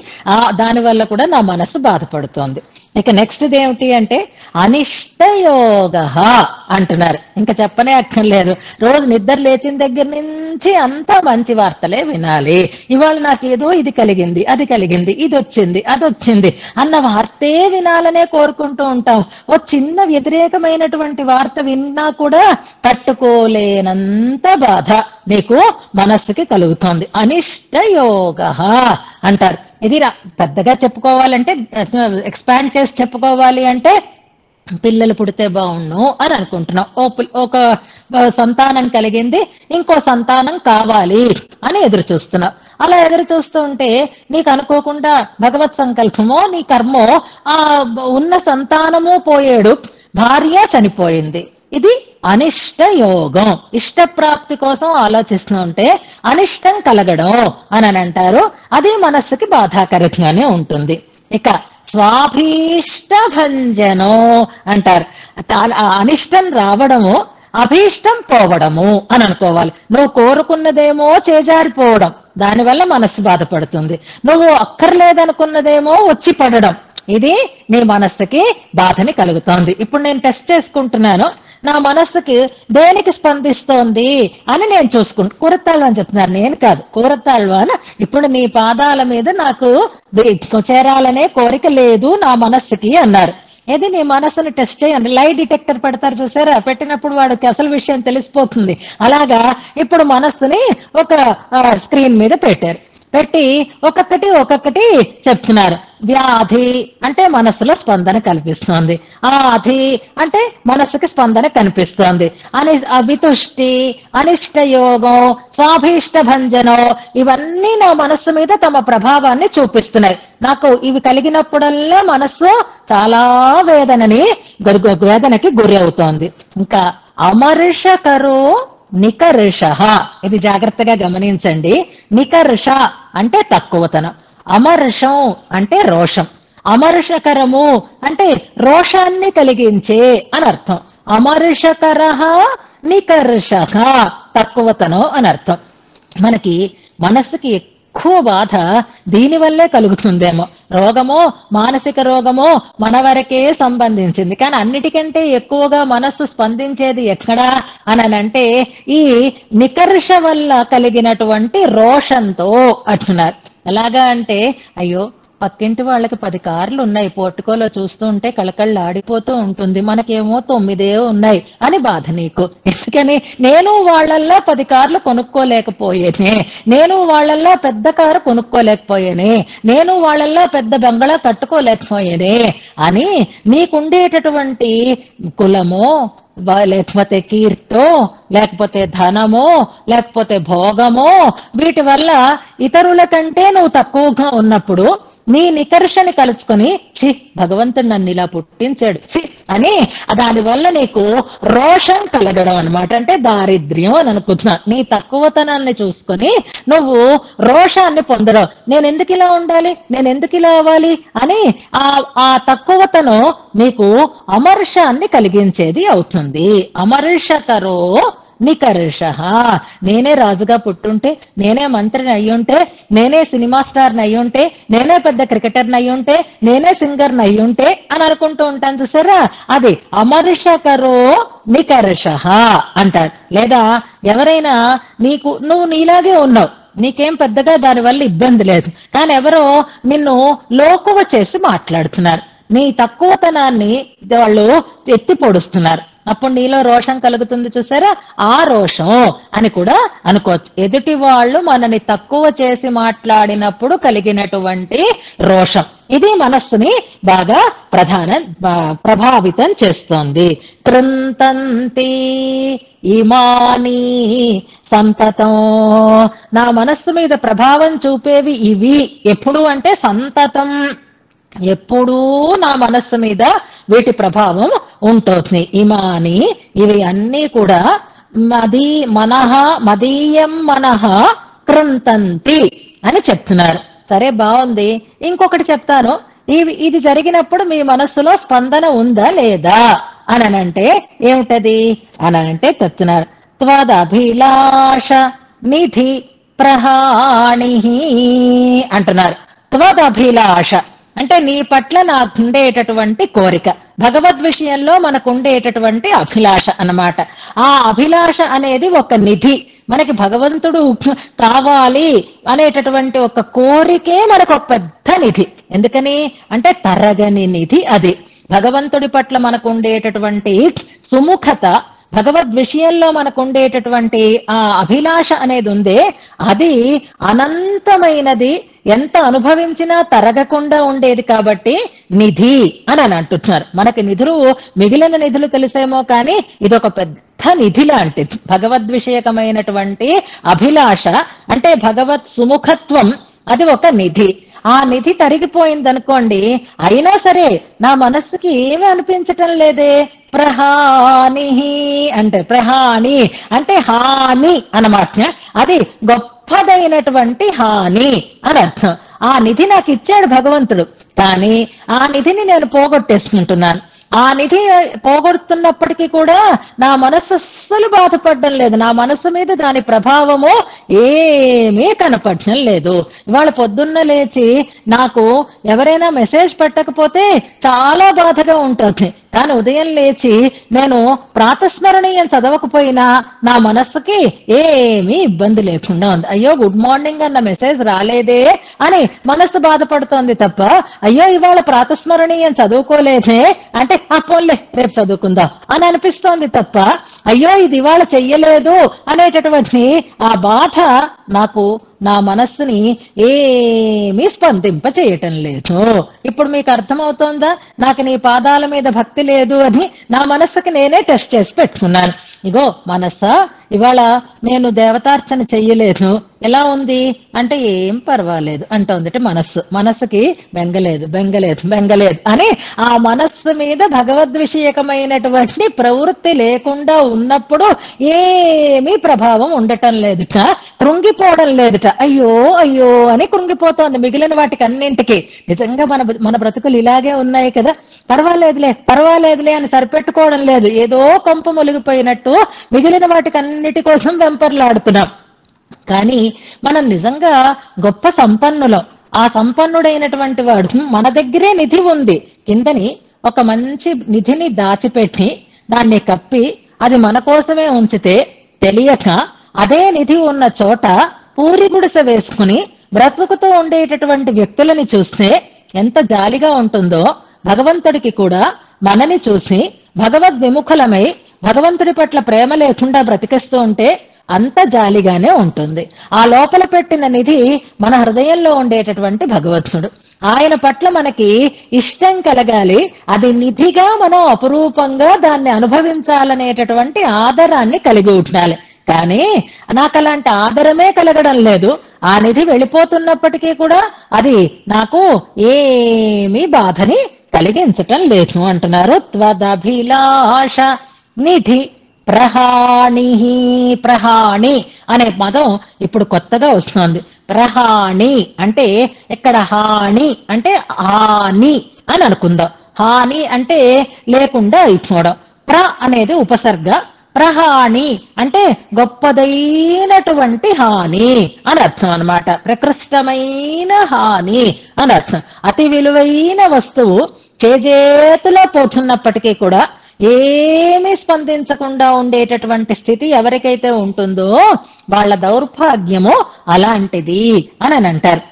దాని వల్ల కూడా నా మనస్సు బాధపడుతోంది. ఇక నెక్స్ట్ ఏమిటి అంటే అనిష్టయోగ అంటున్నారు. ఇంకా చెప్పనే అక్కర్లేదు. రోజు నిద్ర లేచిన దగ్గర నుంచి అంతా మంచి వార్తలే వినాలి. ఇవాళ నాకేదో ఇది కలిగింది, అది కలిగింది, ఇది వచ్చింది, అది వచ్చింది అన్న వార్తే వినాలనే కోరుకుంటూ ఉంటాం. ఓ చిన్న వ్యతిరేకమైనటువంటి వార్త విన్నా కూడా తట్టుకోలేనంత బాధ నీకు మనస్సుకి కలుగుతోంది. అనిష్టయోగ అంటారు. ఇది పెద్దగా చెప్పుకోవాలంటే, ఎక్స్పాండ్ చేసి చెప్పుకోవాలి అంటే, పిల్లలు పుడితే బాగుండు అని అనుకుంటున్నాం. ఒక సంతానం కలిగింది, ఇంకో సంతానం కావాలి అని ఎదురు చూస్తున్నాం. అలా ఎదురు చూస్తూ ఉంటే నీకు అనుకోకుండా భగవత్ సంకల్పమో నీ కర్మో ఆ ఉన్న సంతానము పోయేడు, భార్య చనిపోయింది. ఇది అనిష్ట యోగం. ఇష్టప్రాప్తి కోసం ఆలోచిస్తూ ఉంటే అనిష్టం కలగడం అని అంటారు. అది మనస్సుకి బాధాకరంగానే ఉంటుంది. ఇక స్వాభీష్ట భంజనం అంటారు. అనిష్టం రావడము, అభీష్టం పోవడము అని అనుకోవాలి. నువ్వు కోరుకున్నదేమో చేజారిపోవడం, దానివల్ల మనస్సు బాధపడుతుంది. నువ్వు అక్కర్లేదనుకున్నదేమో వచ్చి పడడం, ఇది నీ మనస్సుకి బాధని కలుగుతోంది. ఇప్పుడు నేను టెస్ట్ చేసుకుంటున్నాను, నా మనస్సుకి దేనికి స్పందిస్తోంది అని నేను చూసుకుంటా. కూరతాళ్వ అని చెప్తున్నారు, నేను కాదు, కూరతాళ్వ అని. ఇప్పుడు నీ పాదాల మీద నాకు చేరాలనే కోరిక లేదు నా మనస్సుకి అన్నారు. ఏది నీ మనస్సును టెస్ట్ చేయండి. లై డిటెక్టర్ పెడతారు చూసారా, పెట్టినప్పుడు వాడికి అసలు విషయం తెలిసిపోతుంది. అలాగా ఇప్పుడు మనస్సుని ఒక స్క్రీన్ మీద పెట్టారు. పెట్టి ఒక్కొక్కటి చెప్తున్నారు. వ్యాధి అంటే మనస్సులో స్పందన కల్పిస్తోంది, ఆధి అంటే మనస్సుకి స్పందన కనిపిస్తోంది, వితుష్టి, అనిష్టయోగం, స్వాభీష్ట భంజనం, ఇవన్నీ నా మనస్సు మీద తమ ప్రభావాన్ని చూపిస్తున్నాయి. నాకు ఇవి కలిగినప్పుడల్లా మనస్సు చాలా వేదనకి గురి అవుతోంది. ఇంకా అమర్షకరో నికర్ష, ఇది జాగ్రత్తగా గమనించండి. నికర్ష అంటే తక్కువతనం, అమర్షం అంటే రోషం, అమర్షకరము అంటే రోషాన్ని కలిగించే అని అర్థం. అమర్షకర నికర్ష తక్కువతనం అని అర్థం. మనకి మనస్సుకి ఎక్కువ బాధ దీనివల్లే కలుగుతుందేమో. రోగమో మానసిక రోగమో మన వరకే సంబంధించింది, కానీ అన్నిటికంటే ఎక్కువగా మనస్సు స్పందించేది ఎక్కడా అనంటే ఈ నికర్ష వల్ల కలిగినటువంటి రోషంతో అంటున్నారు. ఎలాగా అంటే, అయ్యో పక్కింటి వాళ్ళకి 10 కార్లు ఉన్నాయి, పోర్టుకోలో చూస్తూ ఉంటే కళకళ్ళు ఆడిపోతూ ఉంటుంది, మనకేమో 9 ఉన్నాయి అని బాధ నీకు. ఎందుకని నేను వాళ్ళల్లా 10 కార్లు కొనుక్కోలేకపోయేనే, నేను వాళ్ళల్లా పెద్ద కారు కొనుక్కోలేకపోయేనే, నేను వాళ్ళల్లా పెద్ద బంగళా కట్టుకోలేకపోయేనే అని నీకుండేటటువంటి కులమో లేకపోతే కీర్తో లేకపోతే ధనమో లేకపోతే భోగమో వీటి వల్ల ఇతరుల కంటే నువ్వు తక్కువగా ఉన్నప్పుడు నీ నికర్షని కలుసుకొని ఛీ భగవంతుడు నన్ను ఇలా పుట్టించాడు ఛీ అని దానివల్ల నీకు రోషం కలగడం అనమాట. అంటే దారిద్ర్యం అని అనుకుంటున్నా. నీ తక్కువతనాన్ని చూసుకొని నువ్వు రోషాన్ని పొందడం. నేను ఎందుకు ఇలా ఉండాలి, నేను ఎందుకు ఇలా అవ్వాలి అని ఆ తక్కువతనం నీకు అమర్షాన్ని కలిగించేది అవుతుంది. అమర్షకరో నికర్ష. నేనే రాజుగా పుట్టుంటే, నేనే మంత్రిని అయ్యుంటే, నేనే సినిమా స్టార్ని అయ్యుంటే, నేనే పెద్ద క్రికెటర్ని అయ్యుంటే, నేనే సింగర్ని అయ్యుంటే అని అనుకుంటూ ఉంటాను చూసారా, అది అమర్షకరో నికర్ష అంటారు. లేదా ఎవరైనా నువ్వు నీలాగే ఉన్నావు, నీకేం పెద్దగా దానివల్ల ఇబ్బంది లేదు, కానీ ఎవరో నిన్ను లోకువ చేసి మాట్లాడుతున్నారు, నీ తక్కువతనాన్ని వాళ్ళు ఎత్తి పొడుస్తున్నారు, అప్పుడు నీలో రోషం కలుగుతుంది చూసారా, ఆ రోషం అని కూడా అనుకోవచ్చు. ఎదుటి వాళ్ళు మనని తక్కువ చేసి మాట్లాడినప్పుడు కలిగినటువంటి రోషం ఇది మనస్సుని బాగా ప్రభావితం చేస్తోంది. కృంతంతి ఇమాని సంతతం. నా మనస్సు మీద ప్రభావం చూపేవి ఇవి ఎప్పుడు అంటే సంతతం, ఎప్పుడూ నా మనస్సు మీద వీటి ప్రభావం ఉంటుంది. ఇమాని ఇవి అన్నీ కూడా మదీయం మనః కృంతంతి అని చెప్తున్నారు. సరే బాగుంది, ఇంకొకటి చెప్తాను. ఇది జరిగినప్పుడు మీ మనస్సులో స్పందన ఉందా లేదా అనంటే ఏమిటది అనంటే చెప్తున్నారు. త్వదభిలాష నిధి ప్రహాణి అంటున్నారు. త్వదభిలాష అంటే నీ పట్ల నాకుండేటటువంటి కోరిక, భగవద్ విషయంలో మనకుండేటటువంటి అభిలాష అన్నమాట. ఆ అభిలాష అనేది ఒక నిధి. మనకి భగవంతుడు కావాలి అనేటటువంటి ఒక కోరికే మనకు ఒక పెద్ద నిధి. ఎందుకని అంటే తరగని నిధి అది. భగవంతుడి పట్ల మనకు ఉండేటటువంటి సుముఖత, భగవద్ విషయంలో మనకు ఉండేటటువంటి ఆ అభిలాష అనేది ఉందే, అది అనంతమైనది, ఎంత అనుభవించినా తరగకుండా ఉండేది కాబట్టి నిధి అని అంటున్నారు. మనకి నిధులు, మిగిలిన నిధులు తెలిసేమో కానీ ఇదొక పెద్ద నిధి లాంటిది. భగవద్ విషయకమైనటువంటి అభిలాష అంటే భగవత్ సుముఖత్వం, అది ఒక నిధి. ఆ నిధి తరిగిపోయిందనుకోండి, అయినా సరే నా మనస్సుకి ఏమీ అనిపించటం లేదే. ప్రహాని అంటే ప్రహాని అంటే హాని అన్నమాట. అది గొప్పదైనటువంటి హాని అని అర్థం. ఆ నిధి నాకు ఇచ్చాడు భగవంతుడు, కానీ ఆ నిధిని నేను పోగొట్టేసుకుంటున్నాను. ఆ నిధి పోగొడుతున్నప్పటికీ కూడా నా మనస్సు అస్సలు బాధపడడం లేదు, నా మనస్సు మీద దాని ప్రభావము ఏమీ కనపడడం లేదు. ఇవాళ పొద్దున్న లేచి నాకు ఎవరైనా మెసేజ్ పెట్టకపోతే చాలా బాధగా ఉంటుంది, కానీ ఉదయం లేచి నేను ప్రాతస్మరణీయం చదవకపోయినా నా మనస్సుకి ఏమీ ఇబ్బంది లేకుండా ఉంది. అయ్యో గుడ్ మార్నింగ్ అన్న మెసేజ్ రాలేదే అని మనస్సు బాధపడుతోంది తప్ప, అయ్యో ఇవాళ ప్రాతస్మరణీయం చదువుకోలేదే అంటే పోన్లే రేపు చదువుకుందాం అని అనిపిస్తోంది తప్ప, అయ్యో ఇది ఇవాళ చెయ్యలేదు అనేటటువంటి ఆ బాధ నాకు నా మనస్సుని ఏమీ స్పందింప చేయటం లేదు. ఇప్పుడు మీకు అర్థమవుతోందా, నాకు నీ పాదాల మీద భక్తి లేదు అని నా మనస్సుకి నేనే టెస్ట్ చేసి పెట్టుకున్నాను. ఇగో మనస్సా, ఇవాళ నేను దేవతార్చన చెయ్యలేదు, ఎలా ఉంది అంటే ఏం పర్వాలేదు అంటోంది. మనస్సుకి బెంగలేదు అని ఆ మనస్సు మీద భగవద్ విషయకమైనటువంటి ప్రవృత్తి లేకుండా ఉన్నప్పుడు ఏమీ ప్రభావం ఉండటం లేదుట, కృంగిపోవడం లేదుట. అయ్యో అయ్యో అని కృంగిపోతోంది మిగిలిన వాటికి అన్నింటికి. నిజంగా మన బ్రతుకులు ఇలాగే ఉన్నాయి కదా, పర్వాలేదులే అని సరిపెట్టుకోవడం లేదు, ఏదో కొంప ములిగిపోయినట్టు మిగిలిన వాటికి అన్నిటి కోసం వెంపర్లాడుతున్నాం. కానీ మనం నిజంగా గొప్ప సంపన్నులం. ఆ సంపన్నుడైనటువంటి వాడు మన దగ్గరే నిధి ఉంది, కిందని ఒక మంచి నిధిని దాచిపెట్టి దాన్ని కప్పి అది మన కోసమే ఉంచితే తెలియక అదే నిధి ఉన్న చోట పూరి గుడిసె వేసుకుని బ్రతుకుతూ ఉండేటటువంటి వ్యక్తులని చూస్తే ఎంత జాలిగా ఉంటుందో, భగవంతుడికి కూడా మనని చూసి భగవద్ విముఖులమై భగవంతుడి పట్ల ప్రేమ లేకుండా బ్రతికేస్తూ ఉంటే అంత జాలిగానే ఉంటుంది. ఆ లోపల పెట్టిన నిధి మన హృదయంలో ఉండేటటువంటి భగవంతుడు. ఆయన పట్ల మనకి ఇష్టం కలగాలి, అది నిధిగా మనం అపురూపంగా దాన్ని అనుభవించాలనేటటువంటి ఆదరాన్ని కలిగి ఉండాలి. కానీ నాకు అలాంటి ఆదరమే కలగడం లేదు. ఆ నిధి వెళ్ళిపోతున్నప్పటికీ కూడా అది నాకు ఏమీ బాధని కలిగించటం లేదు అంటున్నారు. త్వదభిలాష నిధి ప్రహాణి. ప్రహాణి అనే పదం ఇప్పుడు కొత్తగా వస్తుంది. ప్రహాణి అంటే ఇక్కడ హాని అంటే హాని అని అనుకుందాం. హాని అంటే లేకుండా అయిపోవడం. ప్ర అనేది ఉపసర్గ, ప్రహాణి అంటే గొప్పదైనటువంటి హాని అని అర్థం అన్నమాట. ప్రకృష్టమైన హాని అని అర్థం. అతి విలువైన వస్తువు చేజేతులో పోతున్నప్పటికీ కూడా ఏమీ స్పందించకుండా ఉండేటటువంటి స్థితి ఎవరికైతే ఉంటుందో వాళ్ళ దౌర్భాగ్యము అలాంటిది అని అంటారు.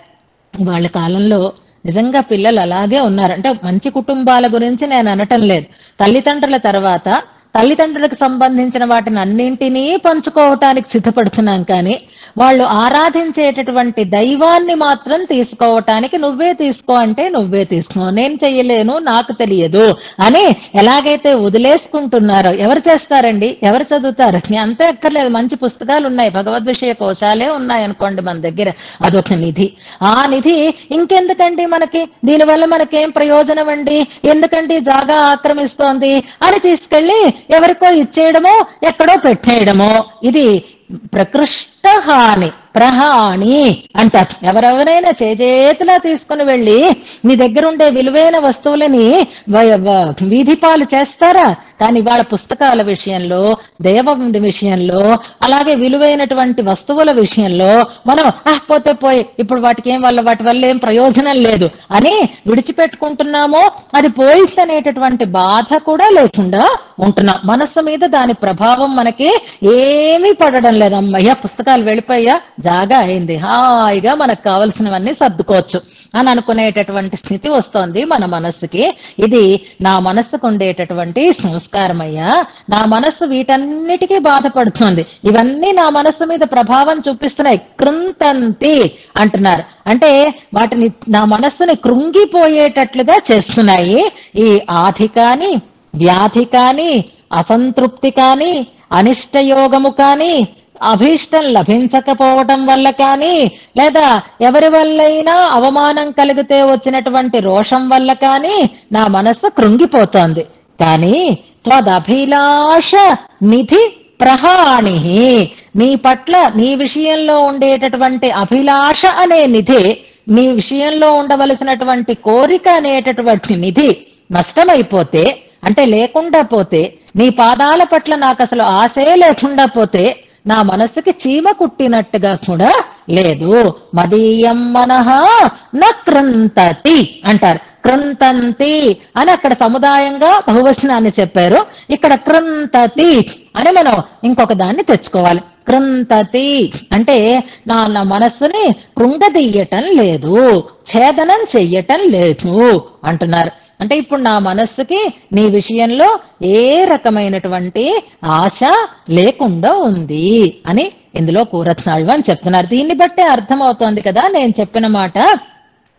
వాళ్ళ కాలంలో నిజంగా పిల్లలు అలాగే ఉన్నారు. అంటే మంచి కుటుంబాల గురించి నేను అనటం లేదు. తల్లిదండ్రుల తర్వాత తల్లిదండ్రులకు సంబంధించిన వాటిని అన్నింటినీ పంచుకోవటానికి సిద్ధపడుతున్నాం. కానీ వాళ్ళు ఆరాధించేటటువంటి దైవాన్ని మాత్రం తీసుకోవటానికి నువ్వే తీసుకో అంటే నువ్వే తీసుకో, నేను చెయ్యలేను, నాకు తెలియదు అని ఎలాగైతే వదిలేసుకుంటున్నారో ఎవరు చేస్తారండి? ఎవరు చదువుతారు? అంతే అక్కర్లేదు, మంచి పుస్తకాలు ఉన్నాయి, భగవద్ విషయ కోశాలే ఉన్నాయి అనుకోండి మన దగ్గర, అదొక నిధి. ఆ నిధి ఇంకెందుకండి మనకి, దీనివల్ల మనకేం ప్రయోజనం అండి, ఎందుకండి జాగా ఆక్రమిస్తోంది అని తీసుకెళ్లి ఎవరికో ఇచ్చేయడమో ఎక్కడో పెట్టేయడమో, ఇది ప్రకృష్ట హాని, ప్రహాణి అంటారు. ఎవరెవరైనా చేజేతులా తీసుకుని వెళ్ళి మీ దగ్గర ఉండే విలువైన వస్తువులని వీధి పాలు చేస్తారా? కానీ వాళ్ళ పుస్తకాల విషయంలో, దేవముడి విషయంలో, అలాగే విలువైనటువంటి వస్తువుల విషయంలో మనం పోతే పోయి, ఇప్పుడు వాటికి వాటి వల్ల ఏం ప్రయోజనం లేదు అని విడిచిపెట్టుకుంటున్నామో, అది పోయిస్తనేటటువంటి బాధ కూడా లేకుండా ఉంటున్నాం. మనస్సు మీద దాని ప్రభావం మనకి ఏమీ పడడం లేదు. అమ్మయ్య పుస్తకాలు వెళ్ళిపోయా, జాగా అయింది, హాయిగా మనకు కావలసినవన్నీ సర్దుకోవచ్చు అని అనుకునేటటువంటి స్థితి వస్తోంది మన మనస్సుకి. ఇది నా మనస్సుకు ఉండేటటువంటి సంస్కారమయ్యా. నా మనస్సు వీటన్నిటికీ బాధపడుతుంది, ఇవన్నీ నా మనస్సు మీద ప్రభావం చూపిస్తున్నాయి. కృంతంతి అంటున్నారు, అంటే వాటిని నా మనస్సుని కృంగిపోయేటట్లుగా చేస్తున్నాయి. ఈ ఆధి కాని, వ్యాధి కాని, అసంతృప్తి కాని, అనిష్టయోగము కాని, అభీష్టం లభించకపోవటం వల్ల కానీ, లేదా ఎవరి వల్లైనా అవమానం కలిగితే వచ్చినటువంటి రోషం వల్ల కానీ నా మనస్సు కృంగిపోతోంది. కానీ త్వదభిలాష నిధి ప్రహాణి, నీ పట్ల నీ విషయంలో ఉండేటటువంటి అభిలాష అనే నిధి, నీ విషయంలో ఉండవలసినటువంటి కోరిక అనేటటువంటి నిధి నష్టమైపోతే, అంటే లేకుండా పోతే, నీ పాదాల పట్ల నాకు అసలు ఆశే లేకుండా పోతే నా మనస్సుకి చీమ కుట్టినట్టుగా కూడా లేదు. మదీయం మనః న కృంతతి అంటారు. కృంతంతి అని అక్కడ సముదాయంగా బహువచనాన్ని చెప్పారు, ఇక్కడ కృంతతి అని మనం ఇంకొక దాన్ని తెచ్చుకోవాలి. కృంతతి అంటే నా మనస్సుని కృంగదీయటం లేదు, ఛేదనం చెయ్యటం లేదు అంటున్నారు. అంటే ఇప్పుడు నా మనస్సుకి నీ విషయంలో ఏ రకమైనటువంటి ఆశ లేకుండా ఉంది అని ఇందులో కూరత్నాళ్ళు అని చెప్తున్నారు. దీన్ని బట్టే అర్థమవుతోంది కదా నేను చెప్పిన మాట.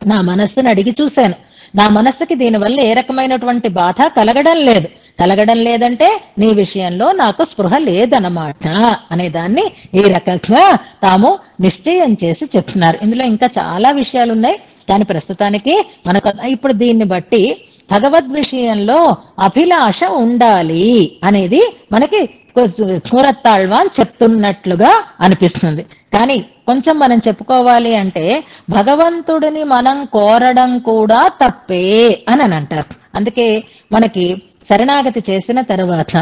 నా మనస్సుని అడిగి చూశాను, నా మనస్సుకి దీనివల్ల ఏ రకమైనటువంటి బాధ కలగడం లేదంటే నీ విషయంలో నాకు స్పృహ లేదన్నమాట అనే దాన్ని ఈ రకంగా తాము నిశ్చయం చేసి చెప్తున్నారు. ఇందులో ఇంకా చాలా విషయాలు ఉన్నాయి, కానీ ప్రస్తుతానికి మనకు ఇప్పుడు దీన్ని బట్టి భగవద్ విషయంలో అభిలాష ఉండాలి అనేది మనకి కూరత్తాళ్వాన్ చెప్తున్నట్లుగా అనిపిస్తుంది. కానీ కొంచెం మనం చెప్పుకోవాలి అంటే భగవంతుడిని మనం కోరడం కూడా తప్పే అని అంటారు. అందుకే మనకి శరణాగతి చేసిన తరువాత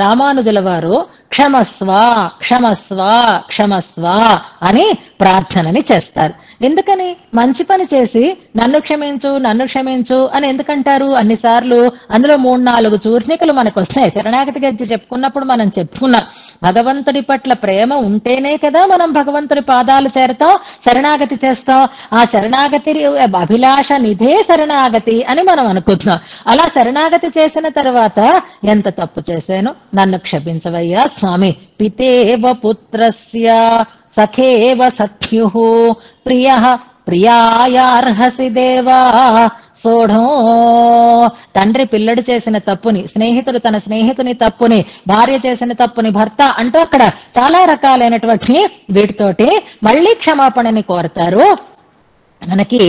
రామానుజుల వారు క్షమస్వ క్షమస్వ క్షమస్వ అని ప్రార్థనని చేస్తారు. ఎందుకని మంచి పని చేసి నన్ను క్షమించు నన్ను క్షమించు అని ఎందుకంటారు అన్నిసార్లు? అందులో 3-4 చూర్ణికలు మనకు వస్తాయి. శరణాగతి గద్య చెప్పుకున్నప్పుడు మనం చెప్పుకున్నాం, భగవంతుడి పట్ల ప్రేమ ఉంటేనే కదా మనం భగవంతుడి పాదాలు చేరతాం, శరణాగతి చేస్తాం. ఆ శరణాగతి అభిలాష నిధే శరణాగతి అని మనం అనుకుంటున్నాం. అలా శరణాగతి చేసిన తర్వాత ఎంత తప్పు చేశాను, నన్ను క్షమించవయ్యా స్వామి. పితేవ పుత్రస్య సఖేవ సఖ్యుః ప్రియః ప్రియాయార్హసి దేవా సోఢో. తండ్రి పిల్లడు చేసిన తప్పుని, స్నేహితుడు తన స్నేహితుని తప్పుని, భార్య చేసిన తప్పుని భర్త అంటూ అక్కడ చాలా రకాలైనటువంటి వీటితోటి మళ్ళీ క్షమాపణని కోరతారు మనకి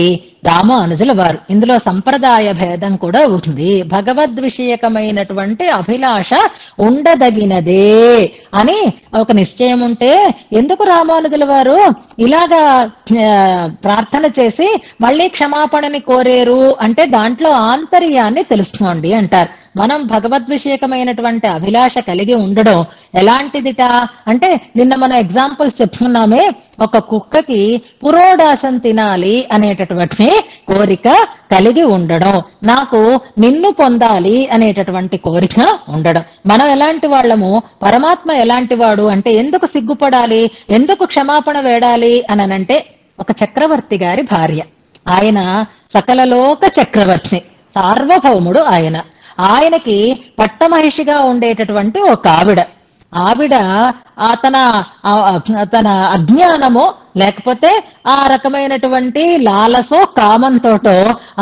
రామానుజుల వారు. ఇందులో సంప్రదాయ భేదం కూడా ఉంది. భగవద్విషయకమైనటువంటి అభిలాష ఉండదగినదే అని ఒక నిశ్చయం ఉంటే ఎందుకు రామానుజుల వారు ఇలాగా ప్రార్థన చేసి మళ్ళీ క్షమాపణని కోరేరు అంటే దాంట్లో ఆంతర్యాన్ని తెలుసుకోండి అంటారు. మనం భగవద్విషయకమైనటువంటి అభిలాష కలిగి ఉండడం ఎలాంటిదిట అంటే, నిన్న మనం ఎగ్జాంపుల్స్ చెప్పుకున్నామే, ఒక కుక్కకి పురోడాసం తినాలి అనేటటువంటి కోరిక కలిగి ఉండడం, నాకు నిన్ను పొందాలి అనేటటువంటి కోరిక ఉండడం. మనం ఎలాంటి వాళ్ళము, పరమాత్మ ఎలాంటి వాడు అంటే ఎందుకు సిగ్గుపడాలి, ఎందుకు క్షమాపణ వేడాలి అని అంటే, ఒక చక్రవర్తి గారి భార్య, ఆయన సకలలోక చక్రవర్తి, సార్వభౌముడు ఆయన. ఆయనకి పట్టమహిషిగా ఉండేటటువంటి ఒక ఆవిడ తన అజ్ఞానమో లేకపోతే ఆ రకమైనటువంటి లాలసో కామంతోటో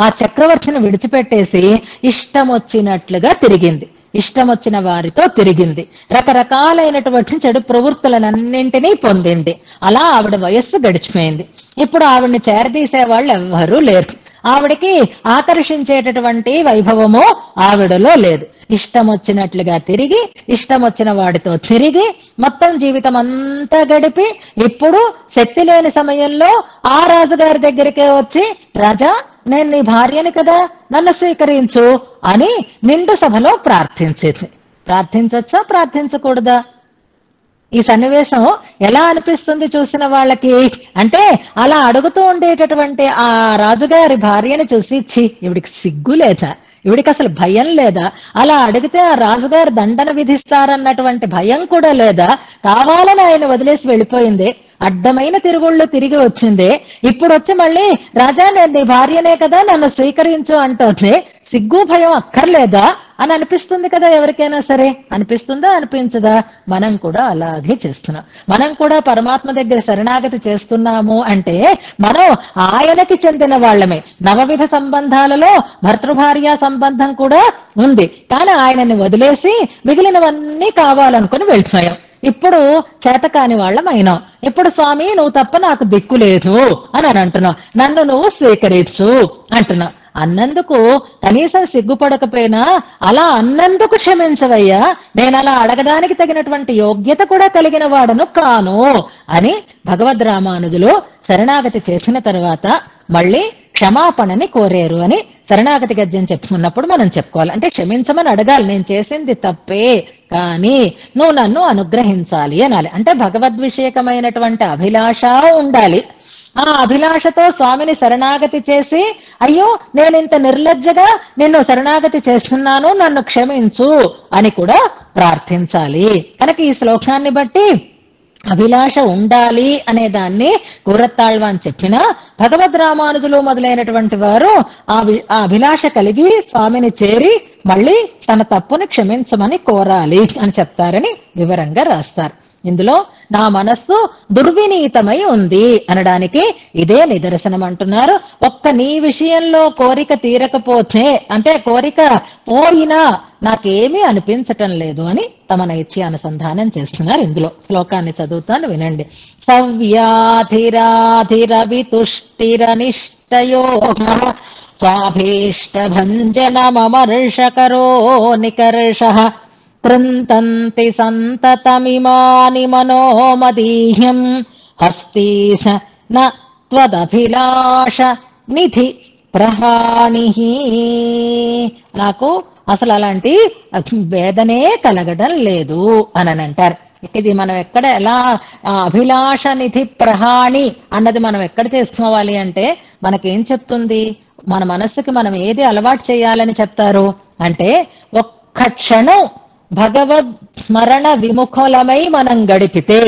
ఆ చక్రవర్తిని విడిచిపెట్టేసి ఇష్టం వచ్చినట్లుగా తిరిగింది, ఇష్టం వచ్చిన వారితో తిరిగింది, రకరకాలైనటువంటి చెడు ప్రవృత్తులనన్నింటినీ పొందింది. అలా ఆవిడ వయస్సు గడిచిపోయింది. ఇప్పుడు ఆవిడ్ని చేరదీసే వాళ్ళు ఎవ్వరూ లేరు. ఆవిడకి ఆకర్షించేటటువంటి వైభవము ఆవిడలో లేదు. ఇష్టం వచ్చినట్లుగా తిరిగి, ఇష్టం వచ్చిన వాడితో తిరిగి మొత్తం జీవితం అంతా గడిపి, ఇప్పుడు శక్తి లేని సమయంలో ఆ రాజుగారి దగ్గరికే వచ్చి, రాజా నేను నీ భార్యని కదా, నన్ను స్వీకరించు అని నిండు సభలో ప్రార్థించేది. ప్రార్థించొచ్చా, ప్రార్థించకూడదా? ఈ సన్నివేశం ఎలా అనిపిస్తుంది చూసిన వాళ్ళకి అంటే, అలా అడుగుతూ ఉండేటటువంటి ఆ రాజుగారి భార్యని చూసి, ఛీ ఇవిడికి సిగ్గు లేదా, ఇవిడికి అసలు భయం లేదా, అలా అడిగితే ఆ రాజుగారు దండన విధిస్తారన్నటువంటి భయం కూడా లేదా, కావాలని ఆయన వదిలేసి వెళ్ళిపోయింది, అడ్డమైన తిరుగుళ్ళు తిరిగి వచ్చింది, ఇప్పుడు వచ్చి మళ్ళీ రాజా నేను నీ భార్యనే కదా నన్ను స్వీకరించు అంటోంది, సిగ్గు భయం అక్కర్లేదా అని అనిపిస్తుంది కదా ఎవరికైనా సరే. అనిపిస్తుందా, అనిపించదా? మనం కూడా అలాగే చేస్తున్నాం. మనం కూడా పరమాత్మ దగ్గర శరణాగతి చేస్తున్నాము అంటే మనం ఆయనకి చెందిన వాళ్ళమే. నవవిధ సంబంధాలలో భర్తృభార్య సంబంధం కూడా ఉంది, కానీ ఆయనని వదిలేసి మిగిలినవన్నీ కావాలనుకుని వెళ్తున్నాం. ఇప్పుడు చేతకాని వాళ్ళమైనాం. ఇప్పుడు స్వామి నువ్వు తప్ప నాకు దిక్కు లేదు అని అంటున్నావు, నన్ను నువ్వు స్వీకరించు అంటున్నావు. అన్నందుకు కనీసం సిగ్గుపడకపోయినా అలా అన్నందుకు క్షమించవయ్యా, నేను అలా అడగడానికి తగినటువంటి యోగ్యత కూడా కలిగిన వాడను కాను అని భగవద్ రామానుజులు శరణాగతి చేసిన తర్వాత మళ్ళీ క్షమాపణని కోరేరు అని శరణాగతి గద్యం చెప్పుకున్నప్పుడు మనం చెప్పుకోవాలి. అంటే క్షమించమని అడగాలి, నేను చేసింది తప్పే కానీ నువ్వు నన్ను అనుగ్రహించాలి అనాలి. అంటే భగవద్విషయకమైనటువంటి అభిలాష ఉండాలి. ఆ అభిలాషతో స్వామిని శరణాగతి చేసి, అయ్యో నేను ఇంత నిర్లజ్జగా నిన్ను శరణాగతి చేస్తున్నాను, నన్ను క్షమించు అని కూడా ప్రార్థించాలి. కనుక ఈ శ్లోకాన్ని బట్టి అభిలాష ఉండాలి అనే దాన్ని కూరత్తాళ్వాన్ చెప్పిన భగవద్ రామానుజులు మొదలైనటువంటి వారు ఆ అభిలాష కలిగి స్వామిని చేరి మళ్ళీ తన తప్పుని క్షమించమని కోరాలి అని చెప్తారని వివరంగా రాస్తారు. ఇందులో నా మనస్సు దుర్వినీతమై ఉంది అనడానికి ఇదే నిదర్శనం అంటున్నారు. ఒక్క నీ విషయంలో కోరిక తీరకపోతే అంటే కోరిక పోయినా నాకేమీ అనిపించటం లేదు అని తమ నైత్య అనుసంధానం చేస్తున్నారు. ఇందులో శ్లోకాన్ని చదువుతాను, వినండి. సవ్యాధిరాధిరవితుష్టిరనిష్టయో స్వాభీష్ట భంజనమమర్షకరో నికర్ష కృంతంతి సంతతమిమాని మనోమదీహ్యం హస్తీశ న త్వదభిలాష నిధి ప్రహాణి. నాకు అసలు అలాంటి వేదనే కలగడం లేదు అని అంటారు. ఇది మనం ఎక్కడ ఎలా అభిలాష నిధి ప్రహాణి అన్నది మనం ఎక్కడ తీసుకోవాలి అంటే మనకేం చెప్తుంది, మన మనస్సుకి మనం ఏది అలవాటు చేయాలని చెప్తారు అంటే ఒక్క క్షణం భగవద్ స్మరణ విముఖులమై మనం గడిపితే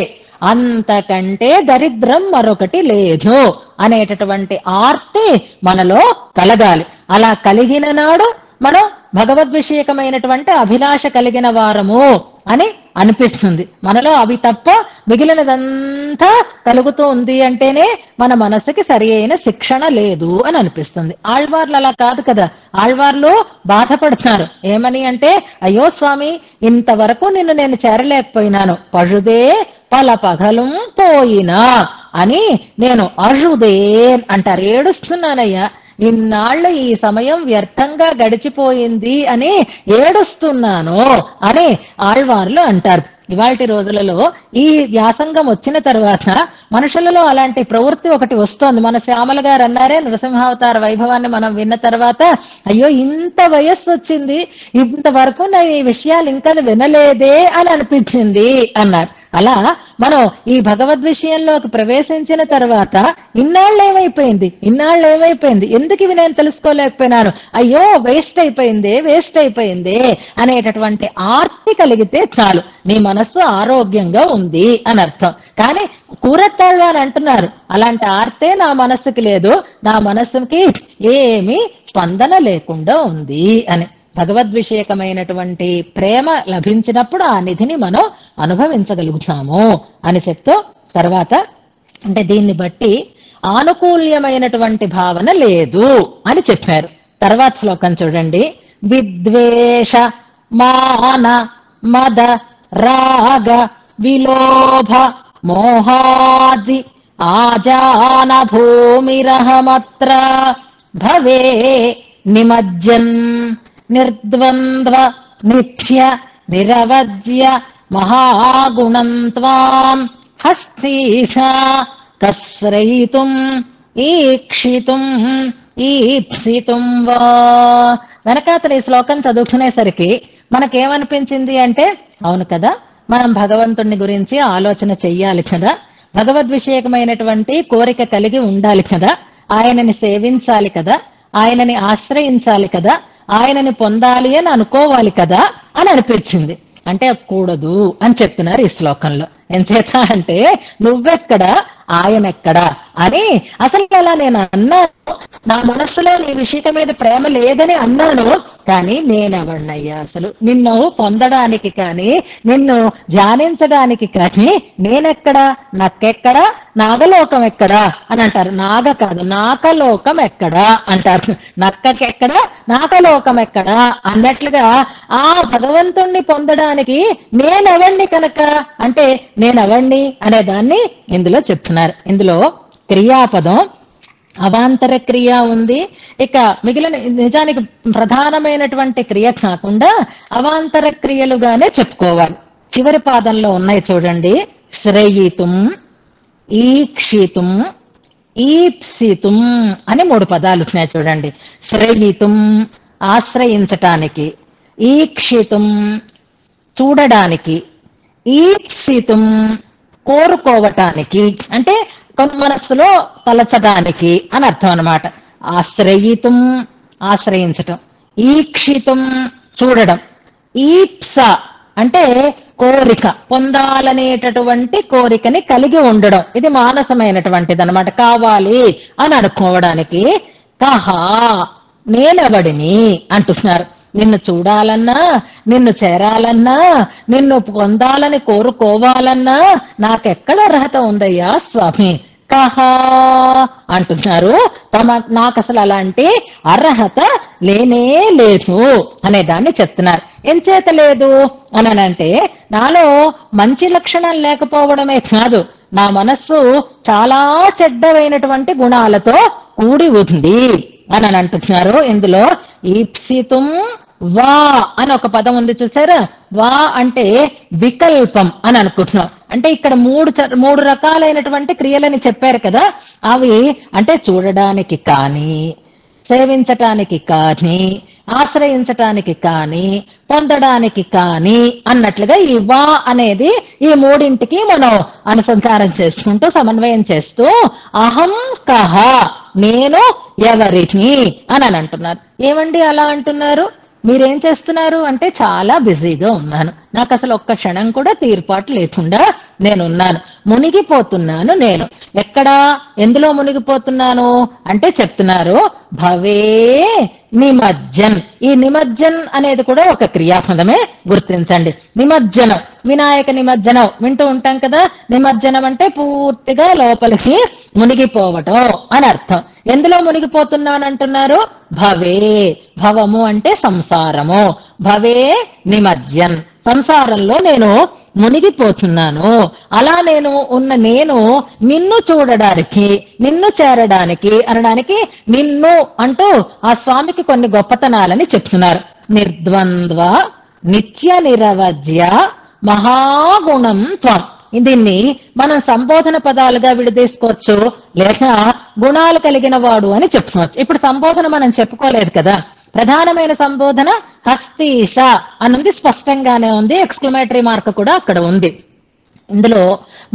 అంతకంటే దరిద్రం మరొకటి లేదు అనేటటువంటి ఆర్తి మనలో కలగాలి. అలా కలిగిన నాడు మనం భగవద్విషయకమైనటువంటి అభిలాష కలిగిన వారము అని అనిపిస్తుంది. మనలో అవి తప్ప మిగిలినదంతా కలుగుతూ ఉంది అంటేనే మన మనసుకి సరి అయిన శిక్షణ లేదు అని అనిపిస్తుంది. ఆళ్వార్లు అలా కాదు కదా, ఆళ్వార్లు బాధపడుతున్నారు. ఏమని అంటే, అయ్యో స్వామి, ఇంతవరకు నిన్ను నేను చేరలేకపోయినాను, పഴുదే పల పగలు పోయినా అని నేను అഴുదే అంటారు. ఏడుస్తున్నానయ్యా, ఇన్నాళ్ళు ఈ సమయం వ్యర్థంగా గడిచిపోయింది అని ఏడుస్తున్నాను అని ఆళ్వార్లు అంటారు. ఇవాల్టి రోజులలో ఈ వ్యాసంగం వచ్చిన తర్వాత మనుషులలో అలాంటి ప్రవృత్తి ఒకటి వస్తోంది. మన శ్యామల గారు అన్నారే, నృసింహావతార వైభవాన్ని మనం విన్న తర్వాత అయ్యో ఇంత వయస్సు వచ్చింది, ఇంతవరకు నేను ఈ విషయాలు ఇంకా వినలేదే అని అనిపించింది అన్నారు. అలా మనం ఈ భగవద్ విషయంలోకి ప్రవేశించిన తర్వాత ఇన్నాళ్ళు ఏమైపోయింది, ఎందుకు ఇవి నేను తెలుసుకోలేకపోయినాను, అయ్యో వేస్ట్ అయిపోయిందే అనేటటువంటి ఆర్తి కలిగితే చాలు, నీ మనస్సు ఆరోగ్యంగా ఉంది అని అర్థం. కానీ కూరత్తాళ్ళు అని అంటున్నారు, అలాంటి ఆర్తే నా మనస్సుకి లేదు, నా మనస్సుకి ఏమీ స్పందన లేకుండా ఉంది అని. భగవద్విషయకమైనటువంటి ప్రేమ లభించినప్పుడు ఆ నిధిని మనం అనుభవించగలుగుతాము అని చెప్తూ తర్వాత అంటే దీన్ని బట్టి ఆనుకూల్యమైనటువంటి భావన లేదు అని చెప్పారు. తర్వాత శ్లోకం చూడండి. విద్వేష మాన మద రాగ విలోభ మోహాది ఆజాన భూమిరహమత్ర భవే నిమజ్జన్ నిర్ద్వంద్వ నిత్య నిరవజ్య మహాగుణం త్వాం హస్తీషా కస్రయితుం ఈక్షితుం ఈప్సితుం వా. వెనకాతల ఈ శ్లోకం చదువుకునేసరికి మనకేమనిపించింది అంటే, అవును కదా, మనం భగవంతుణ్ణి గురించి ఆలోచన చెయ్యాలి కదా, భగవద్విషయకమైనటువంటి కోరిక కలిగి ఉండాలి కదా, ఆయనని సేవించాలి కదా, ఆయనని ఆశ్రయించాలి కదా, ఆయనని పొందాలి అని అనుకోవాలి కదా అని అనిపించింది. అంటే కూడదు అని చెప్తున్నారు ఈ శ్లోకంలో. ఎంచేత అంటే నువ్వెక్కడ ఆయన ఎక్కడా అని. అసలు అలా నేను అన్నాను, నా మనస్సులో నీ విషయం మీద ప్రేమ లేదని అన్నాను, కానీ నేనెవడినయ్యా అసలు నిన్ను పొందడానికి కానీ నిన్ను ధ్యానించడానికి కానీ నేనెక్కడా, నక్కెక్కడా, నాగలోకం ఎక్కడా అని అంటారు. నాగ కాదు, నాకలోకం ఎక్కడా అంటారు. నక్కకెక్కడా, నాకలోకం ఎక్కడా అన్నట్లుగా ఆ భగవంతుణ్ణి పొందడానికి నేనెవడిని కనుక అంటే నేనెవడిని అనే దాన్ని ఇందులో చెప్తున్నారు. ఇందులో క్రియాపదం అవాంతర క్రియ ఉంది. ఇక మిగిలిన నిజానికి ప్రధానమైనటువంటి క్రియ కాకుండా అవాంతర క్రియలుగానే చెప్పుకోవాలి. చివరి పాదంలో ఉన్నాయి చూడండి. శ్రయితుం, ఈక్షితుం, ఈప్సితుం అని 3 పదాలు ఉన్నాయి చూడండి. శ్రయితుం ఆశ్రయించటానికి, ఈక్షితుం చూడడానికి, ఈప్సితుం కోరుకోవటానికి అంటే మనస్సులో తలచడానికి అని అర్థం అన్నమాట. ఆశ్రయితుం ఆశ్రయించటం, ఈక్షితుం చూడడం, ఈప్స అంటే కోరిక, పొందాలనేటటువంటి కోరికని కలిగి ఉండడం, ఇది మానసమైనటువంటిది అనమాట, కావాలి అని అనుకోవడానికి. కహా నేనెవడిని అంటున్నారు. నిన్ను చూడాలన్నా, నిన్ను చేరాలన్నా, నిన్ను పొందాలని కోరుకోవాలన్నా నాకెక్కడ అర్హత ఉందయ్యా స్వామి, కహా అంటున్నారు. నాకు అసలు అలాంటి అర్హత లేనే లేదు అనే దాన్ని చెప్తున్నారు. ఎంచేత లేదు అనంటే నాలో మంచి లక్షణాలు లేకపోవడమే కాదు, నా మనస్సు చాలా చెడ్డమైనటువంటి గుణాలతో కూడి ఉంది అని అంటున్నారు. ఇందులో ఈప్సితుం వా అని ఒక పదం ఉంది చూసారా. వా అంటే వికల్పం అని అనుకుంటున్నాం. అంటే ఇక్కడ మూడు రకాలైనటువంటి క్రియలని చెప్పారు కదా, అవి అంటే చూడడానికి కానీ, సేవించటానికి కానీ, ఆశ్రయించటానికి కానీ పొందడానికి కానీ అన్నట్లుగా ఈ వా అనేది ఈ మూడింటికి మనం అనుసంధానం చేసుకుంటూ సమన్వయం చేస్తూ అహం కహ నేను ఎవరిని అని అంటున్నారు. ఏమండి అలా అంటున్నారు? మీరేం చేస్తున్నారు అంటే చాలా బిజీగా ఉన్నాను, నాకు అసలు ఒక్క క్షణం కూడా తీర్పాటు లేకుండా నేనున్నాను, మునిగిపోతున్నాను. నేను ఎక్కడా ఎందులో మునిగిపోతున్నాను అంటే చెప్తున్నారు భవే నిమజ్జన్. ఈ నిమజ్జన్ అనేది కూడా ఒక క్రియాపదమే, గుర్తించండి. నిమజ్జనం, వినాయక నిమజ్జనం వింటూ ఉంటాం కదా. నిమజ్జనం అంటే పూర్తిగా లోపలికి మునిగిపోవటం అని అర్థం. ఎందులో మునిగిపోతున్నానంటున్నారు? భవే, భవము అంటే సంసారము, భవే నిమజ్జన్, సంసారంలో నేను మునిగిపోతున్నాను. అలా నేను నిన్ను చూడడానికి, నిన్ను చేరడానికి అనడానికి నిన్ను అంటూ ఆ స్వామికి కొన్ని గొప్పతనాలని చెప్తున్నారు. నిర్ద్వంద్వ నిత్య నిరవజ్య మహాగుణం త్వం. దీన్ని మనం సంబోధన పదాలుగా విడదీసుకోవచ్చు, లేక గుణాలు కలిగిన వాడు అని చెప్పుకోవచ్చు. ఇప్పుడు సంబోధన మనం చెప్పుకోలేదు కదా. ప్రధానమైన సంబోధన హస్తీస అన్నది స్పష్టంగానే ఉంది, ఎక్స్క్లమేటరీ మార్క్ కూడా అక్కడ ఉంది. ఇందులో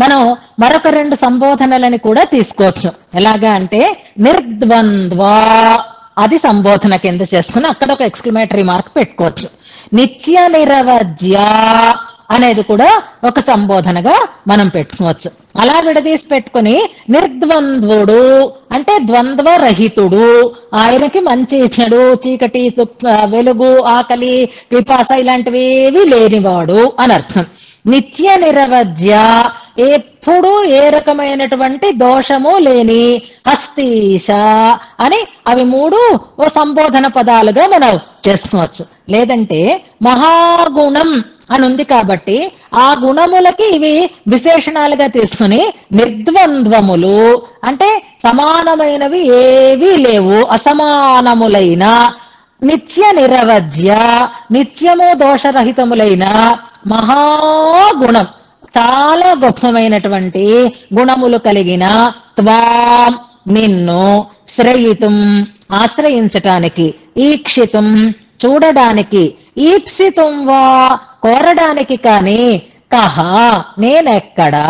మనం మరొక రెండు సంబోధనలని కూడా తీసుకోవచ్చు. ఎలాగా అంటే నిర్ద్వంద్వ, అది సంబోధన కింద చేసుకుని అక్కడ ఒక ఎక్స్క్లమేటరీ మార్క్ పెట్టుకోవచ్చు. నిత్య నిరవజ్య అనేది కూడా ఒక సంబోధనగా మనం పెట్టుకోవచ్చు. అలా విడదీసి పెట్టుకుని నిర్ద్వంద్వుడు అంటే ద్వంద్వరహితుడు, ఆయనకి మంచి చెడు, చీకటి, వెలుగు, ఆకలి, పిపాస ఇలాంటివి ఏవి లేనివాడు అని అర్థం. నిత్య నిరవజ్య, ఎప్పుడు ఏ రకమైనటువంటి దోషము లేని హస్తీశ అని అవి మూడు ఓ సంబోధన పదాలుగా మనం చేసుకోవచ్చు. లేదంటే మహాగుణం అని ఉంది కాబట్టి ఆ గుణములకి ఇవి విశేషణాలుగా తీసుకుని నిర్ద్వంద్వములు అంటే సమానమైనవి ఏవీ లేవు, అసమానములైన, నిత్య నిరవజ్య నిత్యము దోషరహితములైన మహాగుణం చాలా గొప్పమైనటువంటి గుణములు కలిగిన త్వాం నిన్ను శ్రయితుం ఆశ్రయించటానికి, ఈక్షితుం చూడడానికి, ఈప్సితుం వా కోరడానికి కానీ, కహ నేనెక్కడా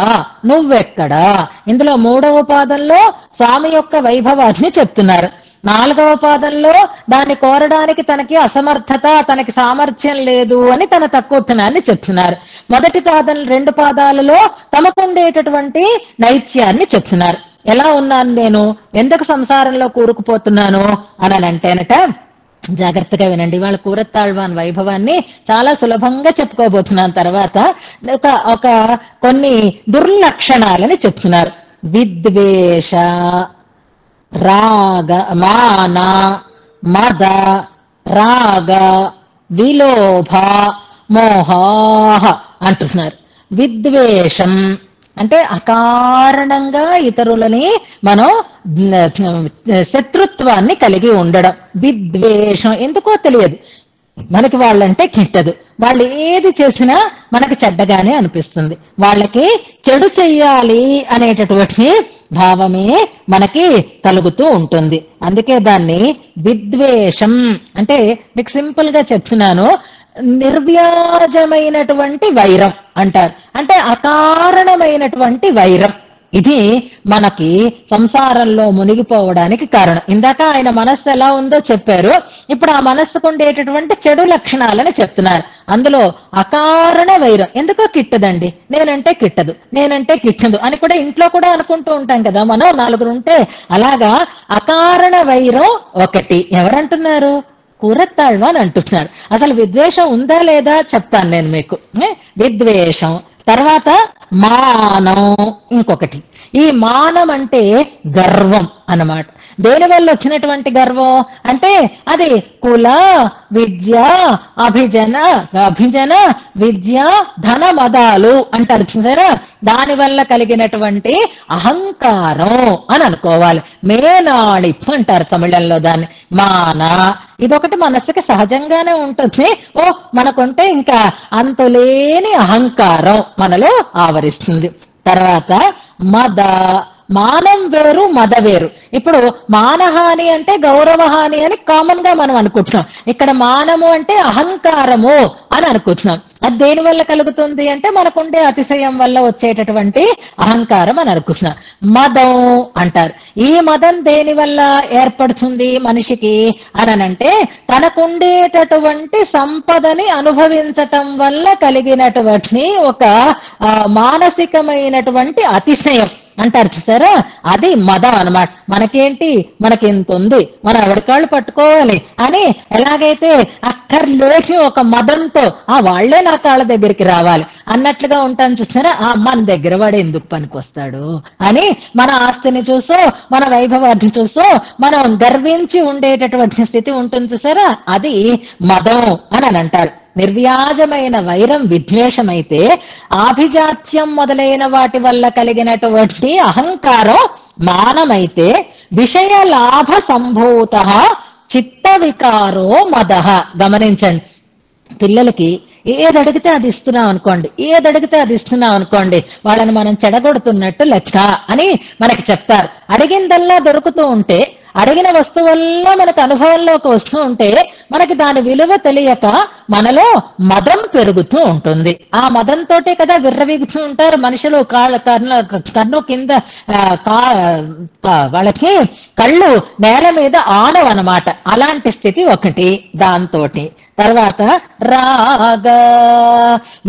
నువ్వెక్కడా. ఇందులో 3వ పాదంలో స్వామి యొక్క వైభవాన్ని చెప్తున్నారు. 4వ పాదంలో దాన్ని కోరడానికి తనకి అసమర్థత, తనకి సామర్థ్యం లేదు అని తన తక్కువతనాన్ని చెప్తున్నారు. మొదటి పాదం 2 పాదాలలో తమకుండేటటువంటి నైత్యాన్ని చెప్తున్నారు. ఎలా ఉన్నాను నేను, ఎందుకు సంసారంలో కూరుకుపోతున్నాను అని అంటేనట, జాగ్రత్తగా వినండి. వాళ్ళ కూరత్తాళ్వాన్ వైభవాన్ని చాలా సులభంగా చెప్పుకోబోతున్నాను. తర్వాత ఒక కొన్ని దుర్లక్షణాలని చెప్తున్నారు. విద్వేష, రాగ, మాన, మద, రాగ, విలోభ, మోహాహ అంటున్నారు. విద్వేషం అంటే అకారణంగా ఇతరులని మనం శత్రుత్వాన్ని కలిగి ఉండడం. విద్వేషం ఎందుకో తెలియదు, మనకి వాళ్ళంటే కిట్టదు, వాళ్ళు ఏది చేసినా మనకి చెడ్డగానే అనిపిస్తుంది, వాళ్ళకి చెడు చెయ్యాలి అనేటటువంటి భావమే మనకి కలుగుతూ ఉంటుంది. అందుకే దాన్ని విద్వేషం అంటే, మీకు సింపుల్ గా చెప్తున్నాను, నిర్వ్యాజమైనటువంటి వైరం అంటారు. అంటే అకారణమైనటువంటి వైరం. ఇది మనకి సంసారంలో మునిగిపోవడానికి కారణం. ఇందాక ఆయన మనస్సు ఎలా ఉందో చెప్పారు, ఇప్పుడు ఆ మనస్సుకు ఉండేటటువంటి చెడు లక్షణాలని చెప్తున్నారు. అందులో అకారణ వైరం. ఎందుకో కిట్టదండి, నేనంటే కిట్టదు, నేనంటే కిట్టదు అని కూడా ఇంట్లో కూడా అనుకుంటూ ఉంటాం కదా మనం, 4 ఉంటే. అలాగా అకారణ వైరం ఒకటి. ఎవరంటున్నారు? కూరత్తాళ్వాన్ అంటున్నారు. అసలు విద్వేషం ఉందా లేదా చెప్తాను నేను మీకు. విద్వేషం తర్వాత మానం ఇంకొకటి. ఈ మానం అంటే గర్వం అన్నమాట. దేనివల్ల వచ్చినటువంటి గర్వం అంటే అది కుల, విద్య, అభిజన విద్య, ధన, మదాలు అంటారు చూసారా, దానివల్ల కలిగినటువంటి అహంకారం అని అనుకోవాలి. మేనాళిప్పు అంటారు తమిళంలో దాన్ని. మాన ఇదొకటి మనస్సుకి సహజంగానే ఉంటుంది. మనకుంటే ఇంకా అంతులేని అహంకారం మనలో ఆవరిస్తుంది. తర్వాత మద, మానం వేరు మద వేరు. ఇప్పుడు మానహాని అంటే గౌరవహాని అని కామన్ గా మనం అనుకుంటున్నాం. ఇక్కడ మానము అంటే అహంకారము అని అనుకుంటున్నాం. అది దేని వల్ల కలుగుతుంది అంటే మనకుండే అతిశయం వల్ల వచ్చేటటువంటి అహంకారం అని అనుకుంటున్నాం. మదం అంటారు. ఈ మదం దేని వల్ల ఏర్పడుతుంది మనిషికి అనంటే తనకుండేటటువంటి సంపదని అనుభవించటం వల్ల కలిగినటువంటి ఒక మానసికమైనటువంటి అతిశయం అంటారు చూసారా, అది మదం అన్నమాట. మనకేంటి, మనకెంత ఉంది, మనం ఎవరికాళ్ళు పట్టుకోవాలి అని ఎలాగైతే అక్కర్లేని ఒక మదంతో వాళ్లే నా కాళ్ళ దగ్గరికి రావాలి అన్నట్లుగా ఉంటాను చూసారా, మన దగ్గర వాడు ఎందుకు పనికొస్తాడు అని మన ఆస్తిని చూసో మన వైభవాన్ని చూసో మనం గర్వించి ఉండేటటువంటి స్థితి ఉంటుంది చూసారా, అది మదం అని అంటారు. నిర్వ్యాజమైన వైరం విద్వేషమైతే ఆభిజాత్యం మొదలైన వాటి వల్ల కలిగినటువంటి అహంకారం మానమైతే విషయ లాభ సంభూత చిత్త వికారో మదః. గమనించండి, పిల్లలకి ఏది అడిగితే అది ఇస్తున్నాం అనుకోండి, ఏది అడిగితే అది ఇస్తున్నాం అనుకోండి, వాళ్ళని మనం చెడగొడుతున్నట్టు లెక్క అని మనకి చెప్తారు. అడిగిందల్లా దొరుకుతూ ఉంటే, అడిగిన వస్తువల్లా మనకు అనుభవంలోకి వస్తూ ఉంటే మనకి దాని విలువ తెలియక మనలో మదం పెరుగుతూ ఉంటుంది. ఆ మదంతోటే కదా విర్రవీగుతూ ఉంటారు మనుషులు. కన్ను కింద వాళ్ళకి కళ్ళు నేల మీద ఆనవన్నమాట. అలాంటి స్థితి ఒకటి దాంతోటి. తర్వాత రాగ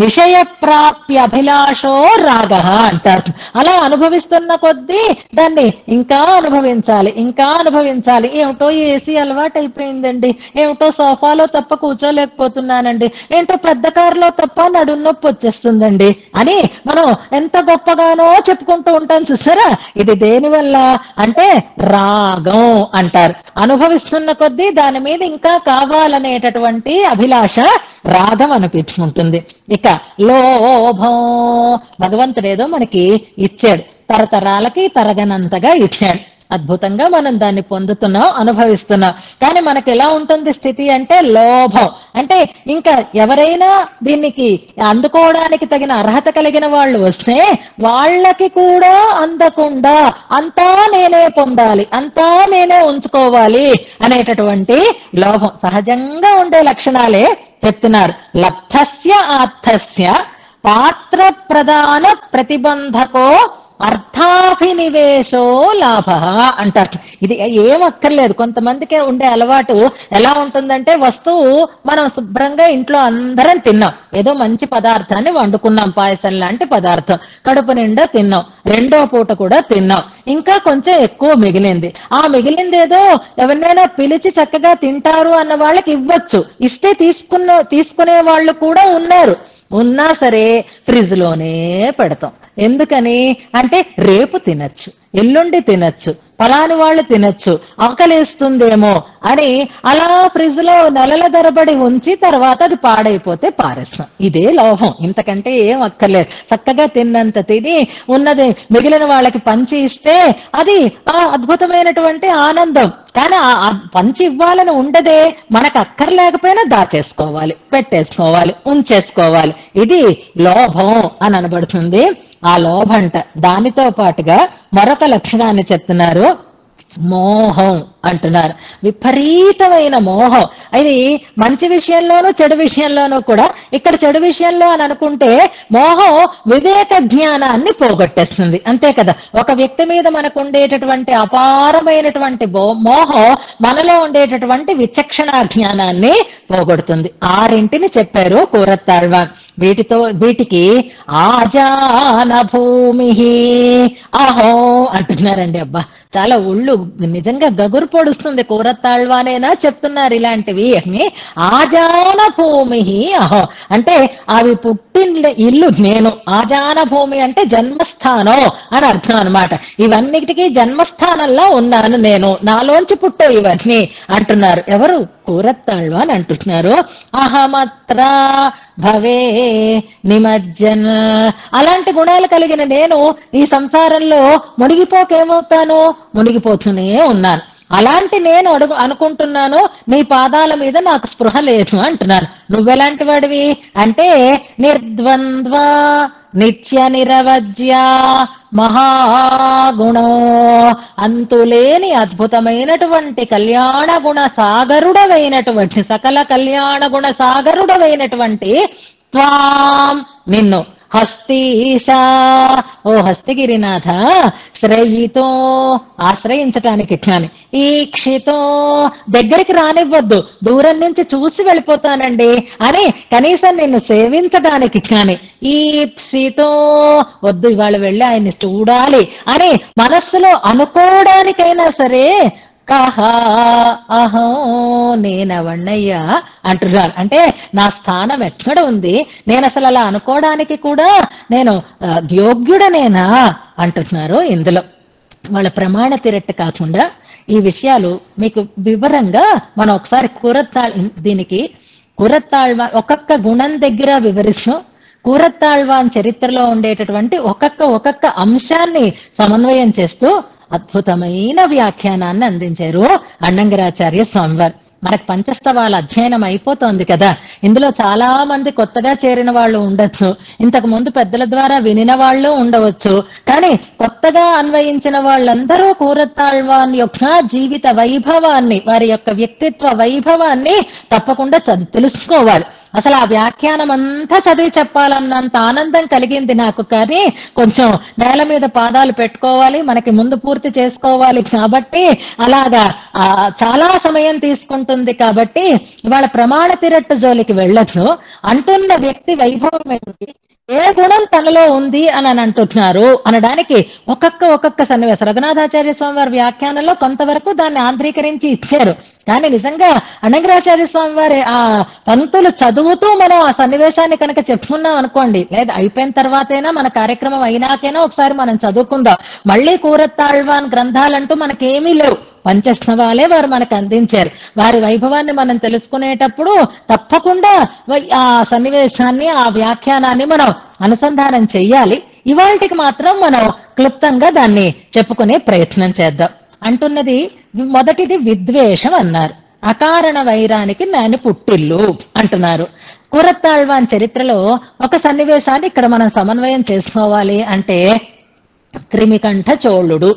విషయ ప్రాప్య అభిలాషో రాగ అంటారు. అలా అనుభవిస్తున్న కొద్దీ దాన్ని ఇంకా అనుభవించాలి, ఇంకా అనుభవించాలి. ఏమిటో ఏసీ అలవాటు అయిపోయిందండి, ఏమిటో సోఫాలో తప్ప కూర్చోలేకపోతున్నానండి, ఏంటో పెద్ద కారులో తప్ప నడుము నొప్పి వచ్చేస్తుందండి అని మనం ఎంత గొప్పగానో చెప్పుకుంటూ ఉంటాం చూసారా. ఇది దేని వల్ల అంటే రాగం అంటారు. అనుభవిస్తున్న కొద్దీ దాని మీద ఇంకా కావాలనేటటువంటి అభిలాష రాగం అనిపించుకుంటుంది. ఇక లోభం, భగవంతుడేదో మనకి ఇచ్చాడు, తరతరాలకి తరగనంతగా ఇచ్చాడు, అద్భుతంగా మనం దాన్ని పొందుతున్నాం, అనుభవిస్తున్నాం. కానీ మనకి ఎలా ఉంటుంది స్థితి అంటే లోభం. అంటే ఇంకా ఎవరైనా దీనికి అందుకోవడానికి తగిన అర్హత కలిగిన వాళ్ళు వస్తే వాళ్ళకి కూడా అందకుండా అంతా నేనే పొందాలి, అంతా నేనే ఉంచుకోవాలి అనేటటువంటి లోభం సహజంగా ఉండే లక్షణాలే చెప్తున్నారు. లబ్ధస్య ఆర్థస్య పాత్ర ప్రధాన ప్రతిబంధకో అర్థాభినివేశో లాభ అంటారు. ఇది ఏం అక్కర్లేదు. కొంతమందికే ఉండే అలవాటు ఎలా ఉంటుందంటే, వస్తువు మనం శుభ్రంగా ఇంట్లో అందరం తిన్నాం, ఏదో మంచి పదార్థాన్ని వండుకున్నాం, పాయసం లాంటి పదార్థం, కడుపు నిండా తిన్నాం, రెండో పూట కూడా తిన్నాం, ఇంకా కొంచెం ఎక్కువ మిగిలింది. ఆ మిగిలిందేదో ఎవరినైనా పిలిచి చక్కగా తింటారు అన్న వాళ్ళకి ఇవ్వచ్చు, ఇస్తే తీసుకునే వాళ్ళు కూడా ఉన్నారు. ఉన్నా సరే ఫ్రిడ్జ్ లోనే పెడతాం. ఎందుకని అంటే రేపు తినచ్చు, ఎల్లుండి తినచ్చు, పలాని వాళ్ళు తినచ్చు, ఆకలేస్తుందేమో అని అలా ఫ్రిడ్జ్ లో నెలల తరబడి ఉంచి తర్వాత అది పాడైపోతే పారేస్తాం. ఇదే లోభం, ఇంతకంటే ఏం అక్కర్లేదు. చక్కగా తిన్నంత తిని ఉన్నది మిగిలిన వాళ్ళకి పంచి ఇస్తే అది అద్భుతమైనటువంటి ఆనందం. కానీ పంచి ఇవ్వాలని ఉండదే, మనకు అక్కర్లేకపోయినా దాచేసుకోవాలి, పెట్టేసుకోవాలి, ఉంచేసుకోవాలి. ఇది లోభం అని అనబడుతుంది. ఆ లోభంట దానితో పాటుగా మరొక లక్షణాన్ని చెప్తున్నారు, మోహం అంటున్నారు. విపరీతమైన మోహం. ఇది మంచి విషయంలోనూ చెడు విషయంలోనూ కూడా. ఇక్కడ చెడు విషయంలో అని అనుకుంటే మోహం వివేక జ్ఞానాన్ని పోగొట్టేస్తుంది, అంతే కదా. ఒక వ్యక్తి మీద మనకు ఉండేటటువంటి అపారమైనటువంటి మోహం మనలో ఉండేటటువంటి విచక్షణ జ్ఞానాన్ని పోగొడుతుంది. ఆరింటిని చెప్పారు కూరత్తాళ్వాన్. వీటికి ఆజాన భూమి అహో అంటున్నారండి. అబ్బా, చాలా ఒళ్ళు నిజంగా గగురు పొడుస్తుంది. కూరత్తాళ్వానేనా చెప్తున్నారు ఇలాంటివి అని. ఆజాన భూమి అహో అంటే అవి పుట్టిన ఇల్లు నేను. ఆజాన భూమి అంటే జన్మస్థానం అని అర్థం అనమాట. ఇవన్నిటికీ జన్మస్థానంలో ఉన్నాను నేను, నాలోంచి పుట్టే ఇవన్నీ అంటున్నారు. ఎవరు? కూరత్తాళ్వాన్ అంటున్నారు. అహమత్ర భవే నిమజ్జన. అలాంటి గుణాలు కలిగిన నేను ఈ సంసారంలో మునిగిపోకేమవుతాను? మునిగిపోతూనే ఉన్నాను. అలాంటి నేను అనుకుంటున్నాను, నీ పాదాల మీద నాకు స్పృహ లేదు అంటున్నాను. నువ్వెలాంటి వాడివి అంటే నిర్ద్వంద్వ నిత్య నిరవజ్య మహాగుణో, అంతులేని అద్భుతమైనటువంటి కళ్యాణ గుణ సాగరుడవైనటువంటి, సకల కళ్యాణ గుణ సాగరుడవైనటువంటి త్వాం నిన్ను, హస్తీశ ఓ హస్తిగిరినాథ, శ్రయితో ఆశ్రయించటానికి కానీ, ఈక్షితో దగ్గరికి రానివ్వద్దు, దూరం నుంచి చూసి వెళ్ళిపోతానండి అని కనీసం నిన్ను సేవించడానికి కానీ, ఈప్సితో వద్దు ఇవాళ వెళ్ళి ఆయన్ని చూడాలి అని మనస్సులో అనుకోవడానికైనా సరే, కహా అహో నేనవన్నయ్యా అంటున్నారు. అంటే నా స్థానం ఎక్కడ ఉంది, నేను అసలు అలా అనుకోవడానికి కూడా నేను యోగ్యుడనేనా అంటున్నారు. ఇందులో వాళ్ళ ప్రమాణ తిరట్టు కాకుండా ఈ విషయాలు మీకు వివరంగా మనం ఒకసారి దీనికి కూరత్తాళ్వాన్ ఒక్కొక్క గుణం దగ్గర వివరిస్తూ, కూరత్తాళ్వాన్ చరిత్రలో ఉండేటటువంటి ఒక్కొక్క అంశాన్ని సమన్వయం చేస్తూ అద్భుతమైన వ్యాఖ్యానాన్ని అందించారు అన్నంగిరాచార్య స్వామివారు. మనకు పంచస్తవాల అధ్యయనం అయిపోతోంది కదా, ఇందులో చాలా మంది కొత్తగా చేరిన వాళ్ళు ఉండొచ్చు, ఇంతకు ముందు పెద్దల ద్వారా వినిన వాళ్ళు ఉండవచ్చు, కానీ కొత్తగా అన్వయించిన వాళ్ళందరూ కూరత్తాళ్వాన్ యొక్క జీవిత వైభవాన్ని, వారి యొక్క వ్యక్తిత్వ వైభవాన్ని తప్పకుండా తెలుసుకోవాలి. అసలు ఆ వ్యాఖ్యానం అంతా చదివి చెప్పాలన్నంత ఆనందం కలిగింది నాకు. కానీ కొంచెం నేల మీద పాదాలు పెట్టుకోవాలి, మనకి ముందు పూర్తి చేసుకోవాలి కాబట్టి అలాగా చాలా సమయం తీసుకుంటుంది. కాబట్టి ఇవాళ ప్రమాణ తిరట్టు జోలికి వెళ్ళొచ్చు. అంటున్న వ్యక్తి వైభవం ఏమిటి, ఏ గుణం తనలో ఉంది అని అంటున్నారు అనడానికి ఒక్కొక్క సన్నివేశం రఘునాథాచార్య స్వామి వారి వ్యాఖ్యానంలో కొంతవరకు దాన్ని ఆంధ్రీకరించి ఇచ్చారు. కానీ నిజంగా అన్నంగిరాచార్య స్వామి వారి ఆ పంక్తులు చదువుతూ మనం ఆ సన్నివేశాన్ని కనుక చెప్పుకున్నాం అనుకోండి, లేదా అయిపోయిన తర్వాతైనా మన కార్యక్రమం అయినాకైనా ఒకసారి మనం చదువుకుందాం. మళ్ళీ కూరత్తాళ్వాన్ గ్రంథాలంటూ మనకేమీ లేవు, పంచస్తవాలే వారు మనకు అందించారు. వారి వైభవాన్ని మనం తెలుసుకునేటప్పుడు తప్పకుండా ఆ సన్నివేశాన్ని, ఆ వ్యాఖ్యానాన్ని మనం అనుసంధానం చెయ్యాలి. ఇవాళకి మాత్రం మనం క్లుప్తంగా దాన్ని చెప్పుకునే ప్రయత్నం చేద్దాం. అంటున్నది మొదటిది విద్వేషం అన్నారు. అకారణ వైరానికి నేను పుట్టిల్లు అంటున్నారు. కూరత్తాళ్వాన్ చరిత్రలో ఒక సన్నివేశాన్ని ఇక్కడ మనం సమన్వయం చేసుకోవాలి. అంటే క్రిమికంఠ చోళుడు,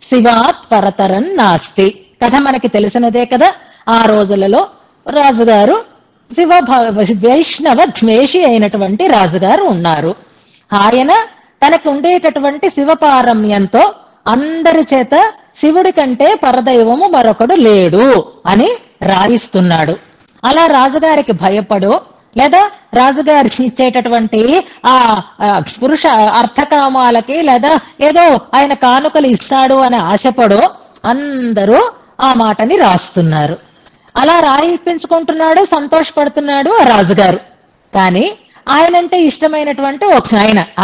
శివాత్ పరతరం నాస్తి కథ మనకి తెలిసినదే కదా. ఆ రోజులలో రాజుగారు వైష్ణవ ద్వేషి అయినటువంటి రాజుగారు ఉన్నారు. ఆయన తనకు ఉండేటటువంటి శివపారమ్యంతో అందరి చేత శివుడి కంటే పరదైవము మరొకడు లేడు అని రాయిస్తున్నాడు. అలా రాజుగారికి భయపడు, లేదా రాజుగారికి ఇచ్చేటటువంటి ఆ పురుష అర్థకామాలకి, లేదా ఏదో ఆయన కానుకలు ఇస్తాడు అని ఆశపడు అందరూ ఆ మాటని రాస్తున్నారు. అలా రాయిపించుకుంటున్నాడు, సంతోషపడుతున్నాడు ఆ రాజుగారు. కానీ ఆయనంటే ఇష్టమైనటువంటి ఒక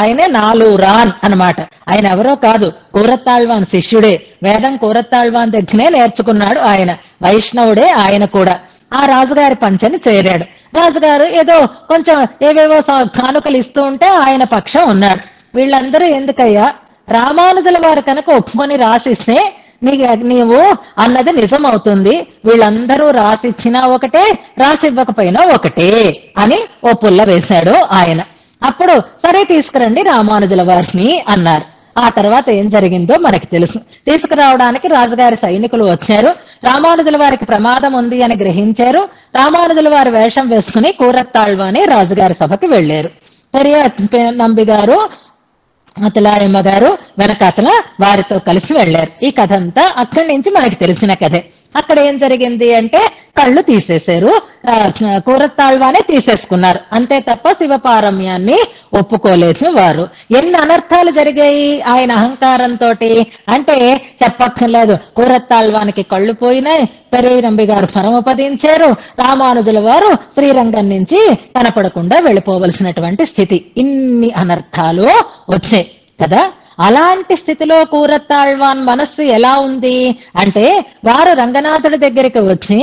ఆయనే నాలూరాన్ అన్నమాట. ఆయన ఎవరో కాదు, కూరత్తాళ్వాన్ శిష్యుడే. వేదం కూరత్తాళ్వాన్ దగ్గరనే నేర్చుకున్నాడు ఆయన, వైష్ణవుడే ఆయన కూడా. ఆ రాజుగారి పంచని చేరాడు. రాజుగారు ఏదో కొంచెం ఏవేవో కానుకలు ఇస్తూ ఉంటే ఆయన పక్షం ఉన్నాడు. వీళ్ళందరూ ఎందుకయ్యా, రామానుజుల వారు కనుక ఒప్పుకొని రాసిస్తే నీవు అన్నది నిజమవుతుంది, వీళ్ళందరూ రాసిచ్చినా ఒకటే, రాసివ్వకపోయినా ఒకటే అని ఓ పుల్ల వేశాడు ఆయన. అప్పుడు సరే తీసుకురండి రామానుజుల వారిని అన్నారు. ఆ తర్వాత ఏం జరిగిందో మనకి తెలుసు. తీసుకురావడానికి రాజుగారి సైనికులు వచ్చారు. రామానుజుల వారికి ప్రమాదం ఉంది అని గ్రహించారు. రామానుజుల వారి వేషం వేసుకుని కూరత్తాళ్వాని రాజుగారి సభకి వెళ్లారు. పెరియ నంబి గారు, అతలాయమ్మ గారు వెనకాతల వారితో కలిసి వెళ్లారు. ఈ కథ అంతా అక్కడి నుంచి మనకి తెలిసిన కథే. అక్కడ ఏం జరిగింది అంటే కళ్ళు తీసేశారు, కూరత్తాళ్వానే తీసేసుకున్నారు అంతే తప్ప శివపారమ్యాన్ని ఒప్పుకోలేదు వారు. ఎన్ని అనర్థాలు జరిగాయి ఆయన అహంకారంతో అంటే చెప్పక్కర్లేదు. కూరత్తాళ్వానికి కళ్ళు పోయినాయి, పెరేనంబి గారు పరమపదించారు, రామానుజుల వారు శ్రీరంగం నుంచి కనపడకుండా వెళ్ళిపోవలసినటువంటి స్థితి. ఇన్ని అనర్థాలు వచ్చాయి కదా. అలాంటి స్థితిలో కూరత్తాళ్వాన్ మనస్సు ఎలా ఉంది అంటే వారు రంగనాథుడి దగ్గరికి వచ్చి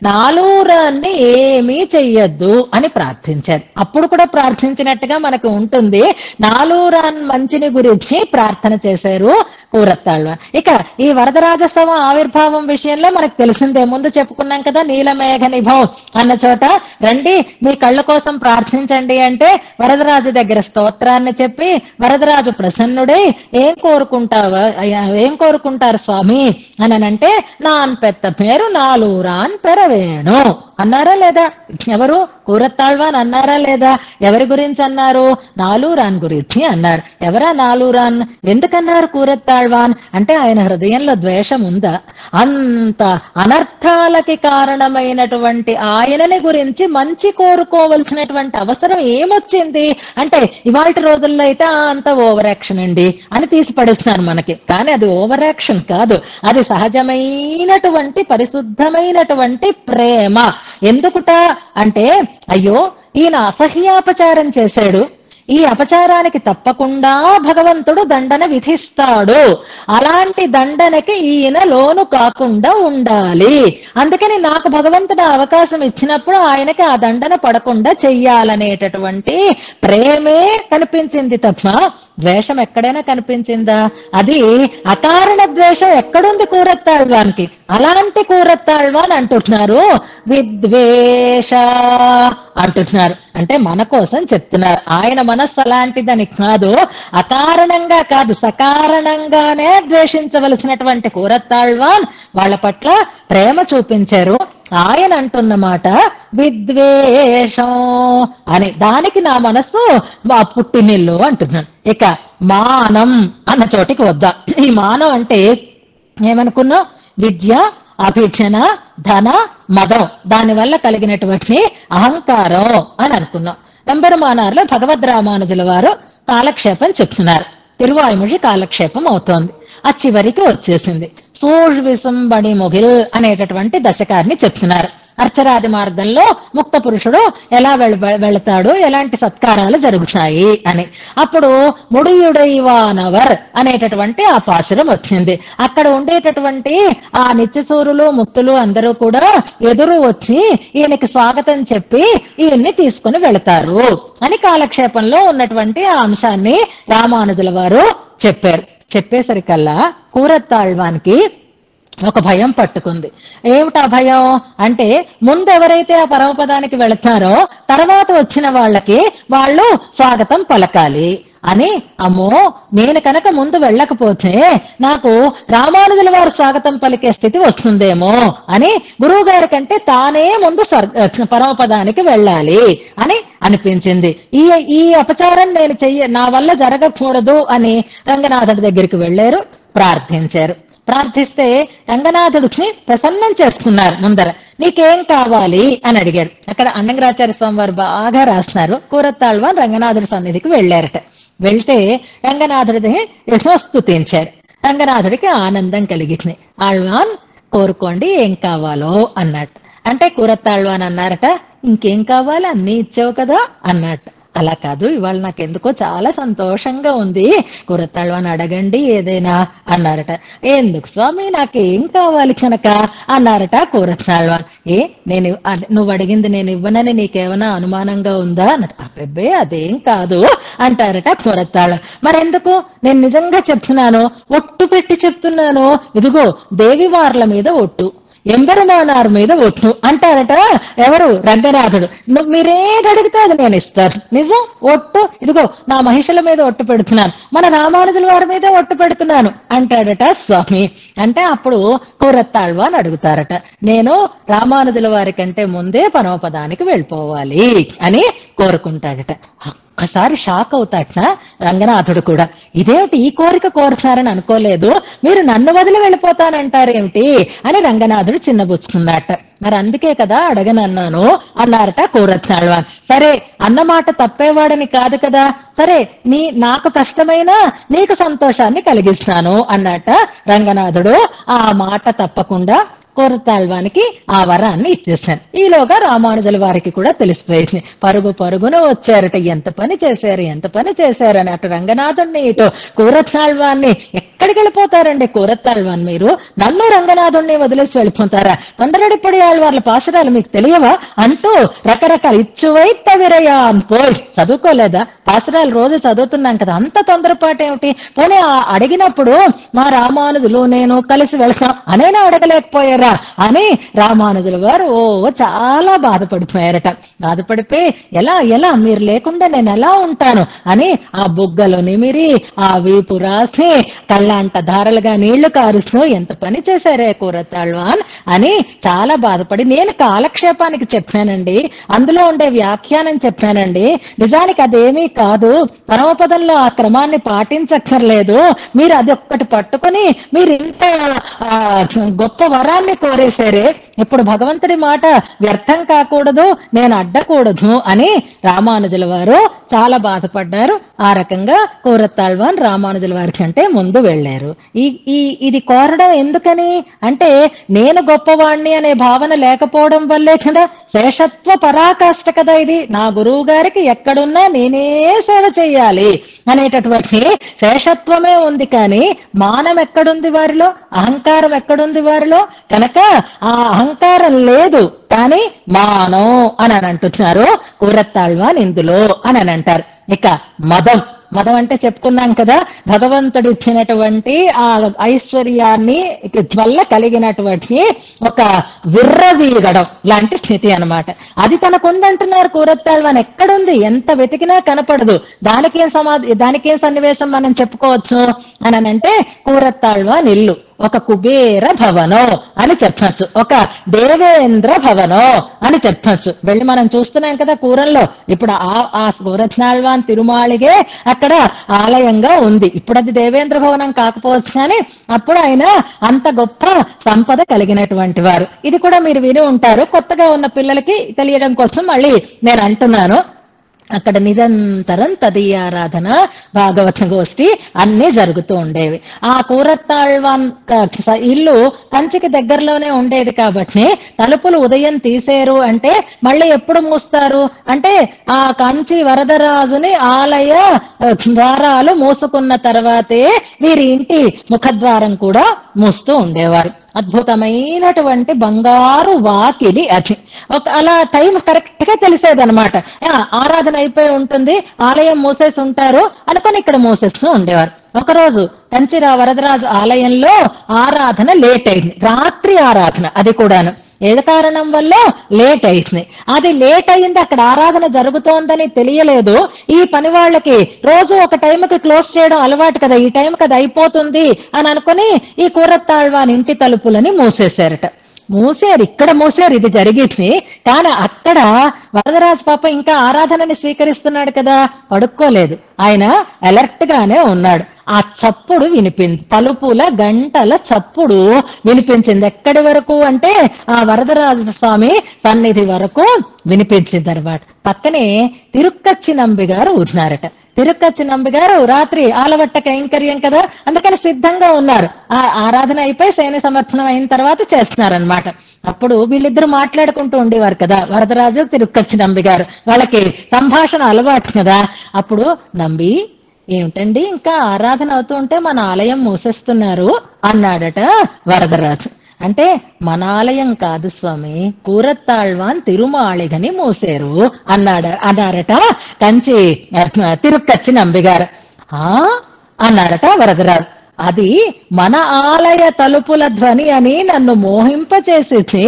నాలూరాన్ని ఏమీ చెయ్యొద్దు అని ప్రార్థించారు. అప్పుడు కూడా ప్రార్థించినట్టుగా మనకు ఉంటుంది. నాలూరాన్ మంచిని గురించి ప్రార్థన చేశారు కూరత్తాళ్వాన్. ఇక ఈ వరదరాజస్తవం ఆవిర్భావం విషయంలో మనకు తెలిసిందే, ముందు చెప్పుకున్నాం కదా, నీలమేఘ నిభం అన్న చోట రండి మీ కళ్ళ కోసం ప్రార్థించండి అంటే వరదరాజు దగ్గర స్తోత్రాన్ని చెప్పి వరదరాజు ప్రసన్నుడై ఏం కోరుకుంటారు స్వామి అని అంటే, నాన్ పెద్ద పేరు నాలూరాన్ పెరవేణు అన్నారా లేదా? ఎవరు? కూరత్తాళ్వాన్ అన్నారా లేదా? ఎవరి గురించి అన్నారు? నాలూరాన్ గురించి అన్నారు. ఎవరా నాలూరాన్? ఎందుకన్నారు కూరత్తాళ్వాన్ అంటే ఆయన హృదయంలో ద్వేషం ఉందా? అంత అనర్థాలకి కారణమైనటువంటి ఆయనని గురించి మంచి కోరుకోవలసినటువంటి అవసరం ఏమొచ్చింది అంటే, ఇవాళ రోజుల్లో అయితే అంత ఓవర్ యాక్షన్ అండి అని తీసి పడేస్తున్నారు మనకి. కానీ అది ఓవర్ యాక్షన్ కాదు, అది సహజమైనటువంటి పరిశుద్ధమైనటువంటి ప్రేమ. ఎందుకుట అంటే, అయ్యో ఈయన అసహ్యాపచారం చేశాడు, ఈ అపచారానికి తప్పకుండా భగవంతుడు దండన విధిస్తాడు, అలాంటి దండనకి ఈయన లోను కాకుండా ఉండాలి, అందుకని నాకు భగవంతుడు అవకాశం ఇచ్చినప్పుడు ఆయనకి ఆ దండన పడకుండా చెయ్యాలనేటటువంటి ప్రేమే కనిపించింది తప్ప ద్వేషం ఎక్కడైనా కనిపించిందా? అది అకారణ ద్వేషం ఎక్కడుంది కూరత్తాళ్వాన్కి? అలాంటి కూరత్తాళ్వాన్ అంటున్నారు విద్వేష అంటున్నారు. అంటే మన కోసం చెప్తున్నారు. ఆయన మనస్సు అలాంటిదని కాదు, అకారణంగా కాదు సకారణంగానే ద్వేషించవలసినటువంటి కూరత్తాళ్వాన్ వాళ్ళ పట్ల ప్రేమ చూపించారు. ఆయన అంటున్న మాట విద్వేషం అని, దానికి నా మనస్సు మా పుట్టినిల్లు అంటున్నాను. ఇక మానం అన్న చోటికి వద్దాం. ఈ మానం అంటే ఏమనుకున్నాం? విద్య, అభిక్షణ, ధన, మదం, దానివల్ల కలిగినటువంటి అహంకారం అని అనుకున్నాం. ఎంబెరుమానార్లో భగవద్ రామానుజుల వారు కాలక్షేపం చెప్తున్నారు. తిరువాయుముషి కాలక్షేపం అవుతోంది, ఆ చివరికి వచ్చేసింది. సూష్విసుంబడి ముగిల్ అనేటటువంటి దశకాన్ని చెప్తున్నారు. అర్చరాది మార్గంలో ముక్త పురుషుడు ఎలా వెళతాడు, ఎలాంటి సత్కారాలు జరుగుతాయి అని. అప్పుడు ముడియుడైవానవర్ అనేటటువంటి ఆ పాశురం వచ్చింది. అక్కడ ఉండేటటువంటి ఆ నిత్యసూరులు ముక్తులు అందరూ కూడా ఎదురు వచ్చి ఈయనకి స్వాగతం చెప్పి ఈయన్ని తీసుకుని వెళతారు అని కాలక్షేపంలో ఉన్నటువంటి ఆ అంశాన్ని రామానుజుల వారు చెప్పారు. చెప్పేసరికల్లా కూరత్తాళ్వాన్కి ఒక భయం పట్టుకుంది. ఏమిటా భయం అంటే, ముందు ఎవరైతే ఆ పరమపదానికి వెళతారో తర్వాత వచ్చిన వాళ్ళకి వాళ్ళు స్వాగతం పలకాలి అని. అమ్మో, నేను కనుక ముందు వెళ్ళకపోతే నాకు రామానుజుల వారు స్వాగతం పలికే స్థితి వస్తుందేమో అని గురువు గారి కంటే తానే ముందు పరమపదానికి వెళ్ళాలి అని అనిపించింది. ఈ అపచారం నా వల్ల జరగకూడదు అని రంగనాథుడి దగ్గరికి వెళ్ళారు, ప్రార్థించారు. ప్రార్థిస్తే రంగనాథుడిని ప్రసన్నం చేసుకున్నారు. ముందర నీకేం కావాలి అని అడిగారు. అక్కడ అన్నంగరాచార్య స్వామి వారు బాగా రాస్తున్నారు. కూరత్తాళ్వాన్ రంగనాథుడి సన్నిధికి వెళ్ళారట. వెళ్తే రంగనాథుడిని స్తుతించారు. రంగనాథుడికి ఆనందం కలిగింది. ఆళ్వాన్ కోరుకోండి ఏం కావాలో అన్నట్టు. అంటే కూరత్తాళ్వాన్ అన్నారట, ఇంకేం కావాలి, అన్ని ఇచ్చావు కదా అన్నట్టు. అలా కాదు, ఇవాళ నాకెందుకో చాలా సంతోషంగా ఉంది, కూరత్తాళ్వాన్ అడగండి ఏదైనా అన్నారట. ఎందుకు స్వామి, నాకేం కావాలి కనుక అన్నారట కూరత్తాళ్వాన్. నువ్వు అడిగింది నేను ఇవ్వనని నీకేమైనా అనుమానంగా ఉందా అన్నట్టు. అబ్బే అదేం కాదు అంటారట కూరత్తాళ్వాన్. మరెందుకు? నేను నిజంగా చెప్తున్నాను, ఒట్టు పెట్టి చెప్తున్నాను, ఇదిగో దేవివార్ల మీద ఒట్టు, ఎంబెరుమానార్ మీద ఒట్టు అంటారట. ఎవరు? రంగనాథుడు. మీరేది అడిగితే అది నేను ఇస్తాను, నిజం ఒట్టు, ఇదిగో నా మహిషుల మీద ఒట్టు పెడుతున్నాను, మన రామానుజుల వారి మీద ఒట్టు పెడుతున్నాను అంటాడట స్వామి. అంటే అప్పుడు కూరత్తాళ్వాన్ అడుగుతారట, నేను రామానుజుల వారి కంటే ముందే పరమపదానికి వెళ్ళిపోవాలి అని కోరుకుంటాడట. ఒక్కసారి షాక్ అవుతాట రంగనాథుడు కూడా. ఇదేమిటి, ఈ కోరిక కోరుతారని అనుకోలేదు, మీరు నన్ను వదిలి వెళ్ళిపోతానంటారేమిటి అని రంగనాథుడు చిన్నబుచ్చుకున్నాట. మరి అందుకే కదా అడగనన్నాను అన్నారట కూరత్తాళ్వాన్. సరే, అన్నమాట తప్పేవాడని కాదు కదా, సరే నాకు కష్టమైనా నీకు సంతోషాన్ని కలిగిస్తాను అన్నట రంగనాథుడు. ఆ మాట తప్పకుండా కూరతాళ్వానికి ఆ వరాన్ని ఇచ్చేశాను. ఈలోగా రామానుజుల వారికి కూడా తెలిసిపోయింది. పరుగు పరుగున వచ్చారట. ఎంత పని చేశారు, ఎంత పని చేశారని. అటు రంగనాథుణ్ణి ఇటు కూరతాళ్వాన్ని. ఎక్కడికి వెళ్ళిపోతారండి కూరతాళ్వాన్ మీరు? నన్ను రంగనాథుణ్ణి వదిలేసి వెళ్ళిపోతారా? తొందరడిపడి వాళ్ళ పాశురాలు మీకు తెలియవా అంటూ రకరకాల ఇచ్చువైత విరయాన్ పోయి. చదువుకోలేదా? పాశురాలు రోజు చదువుతున్నాం కదా, అంత తొందరపాటు ఏమిటి? పోనీ అడిగినప్పుడు మా రామానుజులు నేను కలిసి వెళ్తాం అనేనా అడగలేకపోయారా అని రామానుజుల వారు చాలా బాధపడిపోయారట. బాధపడిపోయి ఎలా ఎలా మీరు లేకుండా నేను ఎలా ఉంటాను అని ఆ బుగ్గలు నిమిరి ఆ వీపు రాసి కళ్ళంట ధారలుగా నీళ్లు కారుస్తూ ఎంత పని చేశారే కూరతాళ్వాన్ అని చాలా బాధపడి, నేను కాలక్షేపానికి చెప్పానండి, అందులో ఉండే వ్యాఖ్యానం చెప్పానండి, నిజానికి అదేమీ కాదు, పరమపదంలో ఆ క్రమాన్ని పాటించక్కర్లేదు, మీరు అది ఒక్కటి పట్టుకుని మీరు ఇంత గొప్ప వరాన్ని కోరేశారే, ఇప్పుడు భగవంతుడి మాట వ్యర్థం కాకూడదు, నేను అడ్డకూడదు అని రామానుజుల వారు చాలా బాధపడ్డారు. ఆ రకంగా కూరతాళ్వాన్ రామానుజుల వారి కంటే ముందు వెళ్లారు. ఇది కోరడం ఎందుకని అంటే, నేను గొప్పవాణ్ణి అనే భావన లేకపోవడం వల్లే కదా, శేషత్వ పరాకాష్ట కదా ఇది. నా గురువు గారికి ఎక్కడున్నా నేనే సేవ చెయ్యాలి అనేటటువంటి శేషత్వమే ఉంది, కానీ మానం ఎక్కడుంది వారిలో, అహంకారం ఎక్కడుంది వారిలో? కనుక ఆ అహంకారం లేదు, కానీ మానం అని అంటున్నారు కూరతాళ్వాన్ ఇందులో అని అంటారు. ఇక మదం. మదం అంటే చెప్పుకున్నాం కదా, భగవంతుడు ఇచ్చినటువంటి ఆ ఐశ్వర్యాన్ని వల్ల కలిగినటువంటి ఒక విర్రవీగడం లాంటి స్థితి అన్నమాట. అది తనకుందంటున్నారు కూరతాళ్వాన్. ఎక్కడుంది? ఎంత వెతికినా కనపడదు. దానికేం సన్నివేశం మనం చెప్పుకోవచ్చు అని అంటే, కూరతాళ్వాన్ ఇల్లు ఒక కుబేర భవనం అని చెప్పచ్చు, ఒక దేవేంద్ర భవనం అని చెప్పచ్చు. వెళ్ళి మనం చూస్తున్నాం కదా కూరంలో. ఇప్పుడు ఆ కూరతాళ్వాన్ తిరుమాళిగే అక్కడ ఆలయంగా ఉంది. ఇప్పుడు అది దేవేంద్ర భవనం కాకపోవచ్చు, కానీ అప్పుడు ఆయన అంత గొప్ప సంపద కలిగినటువంటి వారు. ఇది కూడా మీరు విని ఉంటారు, కొత్తగా ఉన్న పిల్లలకి తెలియడం కోసం మళ్ళీ నేను అంటున్నాను. అక్కడ నిరంతరం తదీయారాధన, భాగవత గోష్ఠి అన్నీ జరుగుతూ ఉండేవి. ఆ కూరతాళ్వాన్ ఇల్లు కంచికి దగ్గరలోనే ఉండేది కాబట్టి తలుపులు ఉదయం తీసేరు అంటే మళ్ళీ ఎప్పుడు మూస్తారు అంటే, ఆ కంచి వరదరాజుని ఆలయ ద్వారాలు మూసుకున్న తర్వాతే వీరి ఇంటి ముఖద్వారం కూడా మూస్తూ ఉండేవారు. అద్భుతమైనటువంటి బంగారు వాకిలి అది. అలా టైం కరెక్ట్ గా తెలిసేదనమాట. ఆరాధన అయిపోయి ఉంటుంది, ఆలయం మూసేసి ఉంటారు అనుకొని ఇక్కడ మూసేస్తూ ఉండేవారు. ఒకరోజు కంచి వరదరాజు ఆలయంలో ఆరాధన లేట్ అయింది, రాత్రి ఆరాధన, అది కూడాను ఏది కారణం వల్ల లేట్ అయింది. అది లేట్ అయింది, అక్కడ ఆరాధన జరుగుతోందని తెలియలేదు. ఈ పని వాళ్ళకి రోజు ఒక టైంకి క్లోజ్ చేయడం అలవాటు కదా, ఈ టైంకి అది అయిపోతుంది అని అనుకుని ఈ కూరతాళ్వాన్ ఇంటి తలుపులని మూసేశారట. ఇక్కడ మూసారు, ఇది జరిగింది. కానీ అక్కడ వరదరాజు పాప ఇంకా ఆరాధనని స్వీకరిస్తున్నాడు కదా, పడుకోలేదు, ఆయన అలర్ట్ గానే ఉన్నాడు. ఆ చప్పుడు వినిపింది, తలుపుల గంటల చప్పుడు వినిపించింది. ఎక్కడి వరకు అంటే ఆ వరదరాజ స్వామి సన్నిధి వరకు వినిపించింది అనమాట. పక్కనే తిరుక్కచ్చి నంబి గారు ఉన్నారట. తిరుక్కచ్చి నంబి గారు రాత్రి ఆలవట్ట కైంకర్యం కదా, అందుకని సిద్ధంగా ఉన్నారు. ఆ ఆరాధన అయిపోయి శయన సమర్పణం అయిన తర్వాత చేస్తున్నారనమాట. అప్పుడు వీళ్ళిద్దరూ మాట్లాడుకుంటూ ఉండేవారు కదా, వరదరాజు తిరుక్కచ్చి నంబి గారు. వాళ్ళకి సంభాషణ అలవాటు కదా. అప్పుడు నంబి, ఏమిటండి ఇంకా ఆరాధన అవుతూ ఉంటే మన ఆలయం మూసేస్తున్నారు అన్నాడట వరదరాజు. అంటే మన ఆలయం కాదు స్వామి, కూరతాళ్వాన్ తిరుమాళిగని మూసేరు అన్నారట కంచి తిరుక్కచ్చి నంబిగారు. అన్నారట వరదరాజు. అది మన ఆలయ తలుపుల ధ్వని అని నన్ను మోహింపచేసి,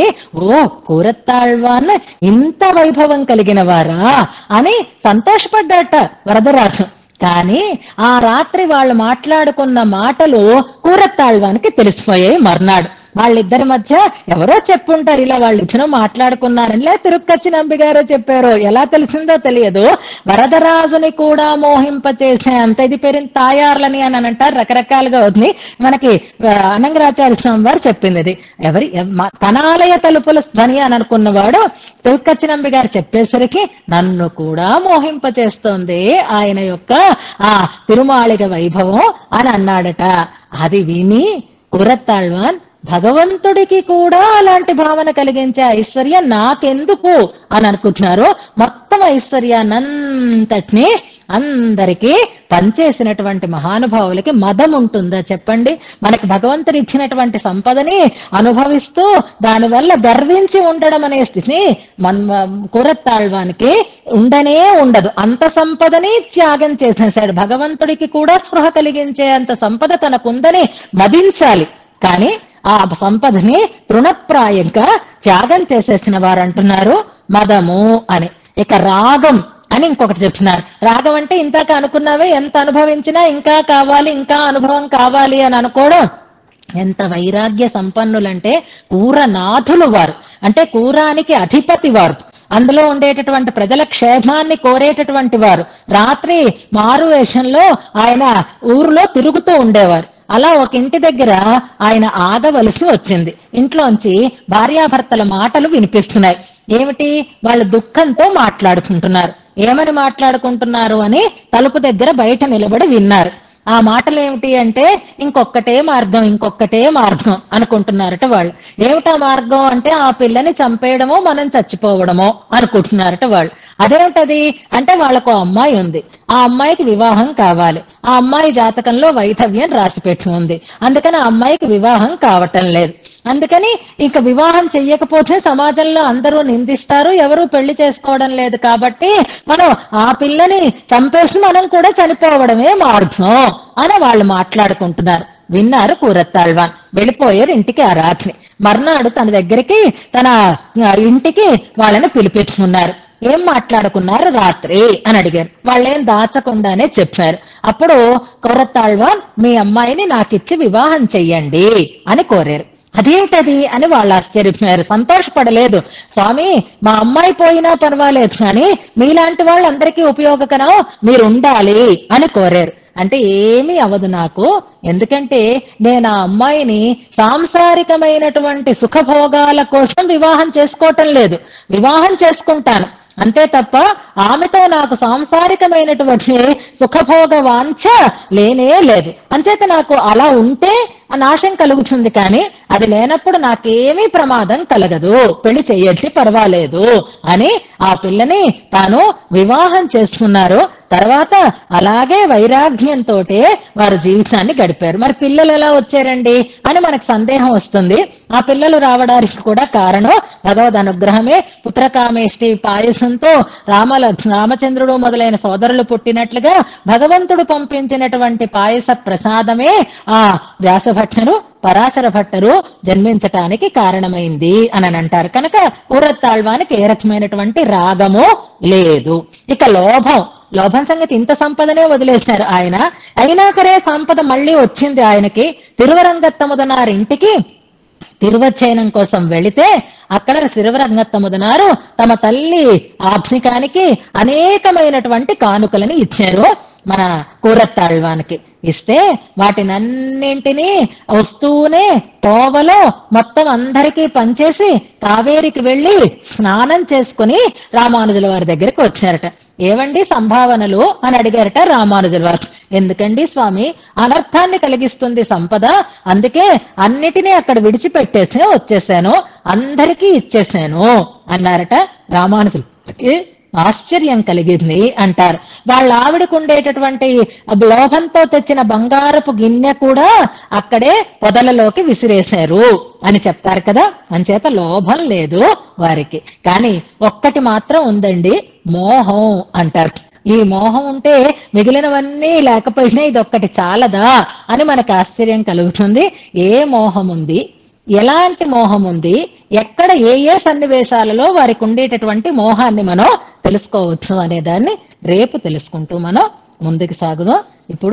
కూరతాళ్వాన్ ఇంత వైభవం కలిగిన వారా అని సంతోషపడ్డాట వరదరాజు. కానీ ఆ రాత్రి వాళ్ళు మాట్లాడుకున్న మాటలు కూరతాళ్వానికి తెలిసిపోయాయి మర్నాడు. వాళ్ళిద్దరి మధ్య ఎవరో చెప్పుంటారు, ఇలా వాళ్ళిద్దరూ మాట్లాడుకున్నారని. లే తిరుక్కచ్చి నంబి గారు చెప్పారో, ఎలా తెలిసిందో తెలియదు. వరదరాజుని కూడా మోహింపచేసే అంత ఇది పేరు తాయార్లని అని అంటారు, రకరకాలుగా ఉంది. మనకి అనంగరాచార్య స్వామి వారు చెప్పింది ఇది. తన ఆలయ తలుపుల ధ్వని అని అనుకున్నవాడు తిరుక్కచ్చి నంబి గారు చెప్పేసరికి నన్ను కూడా మోహింపచేస్తోంది ఆయన యొక్క ఆ తిరుమాళిగ వైభవం అని అన్నాడట. అది విని కూరతాళ్వాన్ భగవంతుడికి కూడా అలాంటి భావన కలిగించే ఐశ్వర్యం నాకెందుకు అని అనుకుంటున్నారు. మొత్తం ఐశ్వర్యాన్నంతటినీ అందరికీ పనిచేసినటువంటి మహానుభావులకి మదం ఉంటుందా చెప్పండి? మనకి భగవంతుడు ఇచ్చినటువంటి సంపదని అనుభవిస్తూ దానివల్ల గర్వించి ఉండడం అనే స్థితిని కూరత్తాళ్వానికి ఉండనే ఉండదు. అంత సంపదని త్యాగం చేసేసాడు. భగవంతుడికి కూడా స్పృహ కలిగించే అంత సంపద తనకుందని మదించాలి, కానీ ఆ సంపదని తృణప్రాయంగా త్యాగం చేసేసిన వారు అంటున్నారు మదము అని. ఇక రాగం అని ఇంకొకటి చెప్తున్నారు. రాగం అంటే ఇంతాక అనుకున్నావే, ఎంత అనుభవించినా ఇంకా కావాలి, ఇంకా అనుభవం కావాలి అని అనుకోవడం. ఎంత వైరాగ్య సంపన్నులంటే కూరనాథులు వారు, అంటే కూరానికి అధిపతి వారు, అందులో ఉండేటటువంటి ప్రజల క్షేమాన్ని కోరేటటువంటి వారు. రాత్రి మారు వేషంలో ఆయన ఊరిలో తిరుగుతూ ఉండేవారు. అలా ఒక ఇంటి దగ్గర ఆయన ఆగవలసి వచ్చింది. ఇంట్లోంచి భార్యాభర్తల మాటలు వినిపిస్తున్నాయి. ఏమిటి? వాళ్ళు దుఃఖంతో మాట్లాడుకుంటున్నారు. ఏమని మాట్లాడుకుంటున్నారు అని తలుపు దగ్గర బయట నిలబడి విన్నారు. ఆ మాటలు ఏమిటి అంటే, ఇంకొక్కటే మార్గం, ఇంకొక్కటే మార్గం అనుకుంటున్నారట వాళ్ళు. ఏమిటా మార్గం అంటే, ఆ పిల్లని చంపేయడమో మనం చచ్చిపోవడమో అనుకుంటున్నారట వాళ్ళు. అదేమిటది అంటే, వాళ్ళకు అమ్మాయి ఉంది, ఆ అమ్మాయికి వివాహం కావాలి, ఆ అమ్మాయి జాతకంలో వైధవ్యం రాసిపెట్టి ఉంది, అందుకని ఆ అమ్మాయికి వివాహం కావటం లేదు. అందుకని ఇక వివాహం చెయ్యకపోతే సమాజంలో అందరూ నిందిస్తారు, ఎవరూ పెళ్లి చేసుకోవడం లేదు, కాబట్టి మనం ఆ పిల్లని చంపేసి మనం కూడా చనిపోవడమే మార్గం అని వాళ్ళు మాట్లాడుకుంటున్నారు. విన్నారు కూరత్తాళ్వాన్. వెళ్ళిపోయారు ఇంటికి ఆ రాత్రి. మర్నాడు తన దగ్గరికి, తన ఇంటికి వాళ్ళని పిలిపించుకున్నారు. ఏం మాట్లాడుకున్నారు రాత్రి అని అడిగారు. వాళ్ళేం దాచకుండానే చెప్పారు. అప్పుడు కూరత్తాళ్వాన్, మీ అమ్మాయిని నాకిచ్చి వివాహం చెయ్యండి అని కోరారు. అదేంటది అని వాళ్ళు ఆశ్చర్యపోయారు, సంతోషపడలేదు. స్వామి, మా అమ్మాయి పోయినా పర్వాలేదు, కానీ మీలాంటి వాళ్ళందరికీ ఉపయోగకరం మీరు ఉండాలి అని కోరారు. అంటే ఏమీ అవదు నాకు, ఎందుకంటే నేను ఆ అమ్మాయిని సాంసారికమైనటువంటి సుఖభోగాల కోసం వివాహం చేసుకోవటం లేదు, వివాహం చేసుకుంటాను అంతే తప్ప ఆమెతో నాకు సాంసారికమైనటువంటి సుఖభోగ వాంఛ లేనే లేదు. అంచేత నాకు అలా ఉంటే నాశం కలుగుతుంది, కానీ అది లేనప్పుడు నాకేమీ ప్రమాదం కలగదు, పెళ్లి చెయ్యట్టి పర్వాలేదు అని ఆ పిల్లని తాను వివాహం చేసుకున్నారు. తర్వాత అలాగే వైరాగ్యంతో వారు జీవితాన్ని గడిపారు. మరి పిల్లలు ఎలా వచ్చారండి అని మనకు సందేహం వస్తుంది. ఆ పిల్లలు రావడానికి కూడా కారణం భగవద్ అనుగ్రహమే. పుత్రకామేష్టి పాయసంతో రామచంద్రుడు మొదలైన సోదరులు పుట్టినట్లుగా భగవంతుడు పంపించినటువంటి పాయస ప్రసాదమే ఆ వ్యాసభట్టరు, పరాశర భట్టరు జన్మించటానికి కారణమైంది అని అంటారు. కనుక కూరత్తాళ్వానికి ఏ రకమైనటువంటి రాగము లేదు. ఇక లోభం సంగతి, ఇంత సంపదనే వదిలేశారు ఆయన. అయినాకరే సంపద మళ్ళీ వచ్చింది ఆయనకి. తిరువరంగత్తముదనారింటికి తిరువచ్చయనం కోసం వెళితే అక్కడ తిరువరంగత్తముదనారు తమ తల్లి ఆభ్నికానికి అనేకమైనటువంటి కానుకలను ఇచ్చారు మన కూరత్తాళ్వానికి. ఇస్తే వాటినన్నింటినీ వస్తూనే తోవలో మొత్తం అందరికీ పంచేసి కావేరికి వెళ్లి స్నానం చేసుకుని రామానుజుల వారి దగ్గరికి వచ్చారట. ఏవండి సంభావనలు అని అడిగారట రామానుజుల వారు. ఎందుకండి స్వామి, అనర్థాన్ని కలిగిస్తుంది సంపద, అందుకే అన్నిటినీ అక్కడ విడిచిపెట్టేసి వచ్చేసాను, అందరికీ ఇచ్చేసాను అన్నారట రామానుజులు. ఆశ్చర్యం కలిగింది అంటారు. వాళ్ళ ఆవిడకు ఉండేటటువంటి లోభంతో తెచ్చిన బంగారపు గిన్నె కూడా అక్కడే పొదలలోకి విసిరేశారు అని చెప్తారు కదా. అంచేత లోభం లేదు వారికి, కానీ ఒక్కటి మాత్రం ఉందండి, మోహం అంటారు. ఈ మోహం ఉంటే మిగిలినవన్నీ లేకపోయినా ఇదొక్కటి చాలదా అని మనకు ఆశ్చర్యం కలుగుతుంది. ఏ మోహం ఉంది, ఎలాంటి మోహం ఉంది, ఎక్కడ ఏ ఏ సన్నివేశాలలో వారికి ఉండేటటువంటి మోహాన్ని మనం తెలుసుకోవచ్చు అనే దాన్ని రేపు తెలుసుకుంటూ మనం ముందుకు సాగుదాం. ఇప్పుడు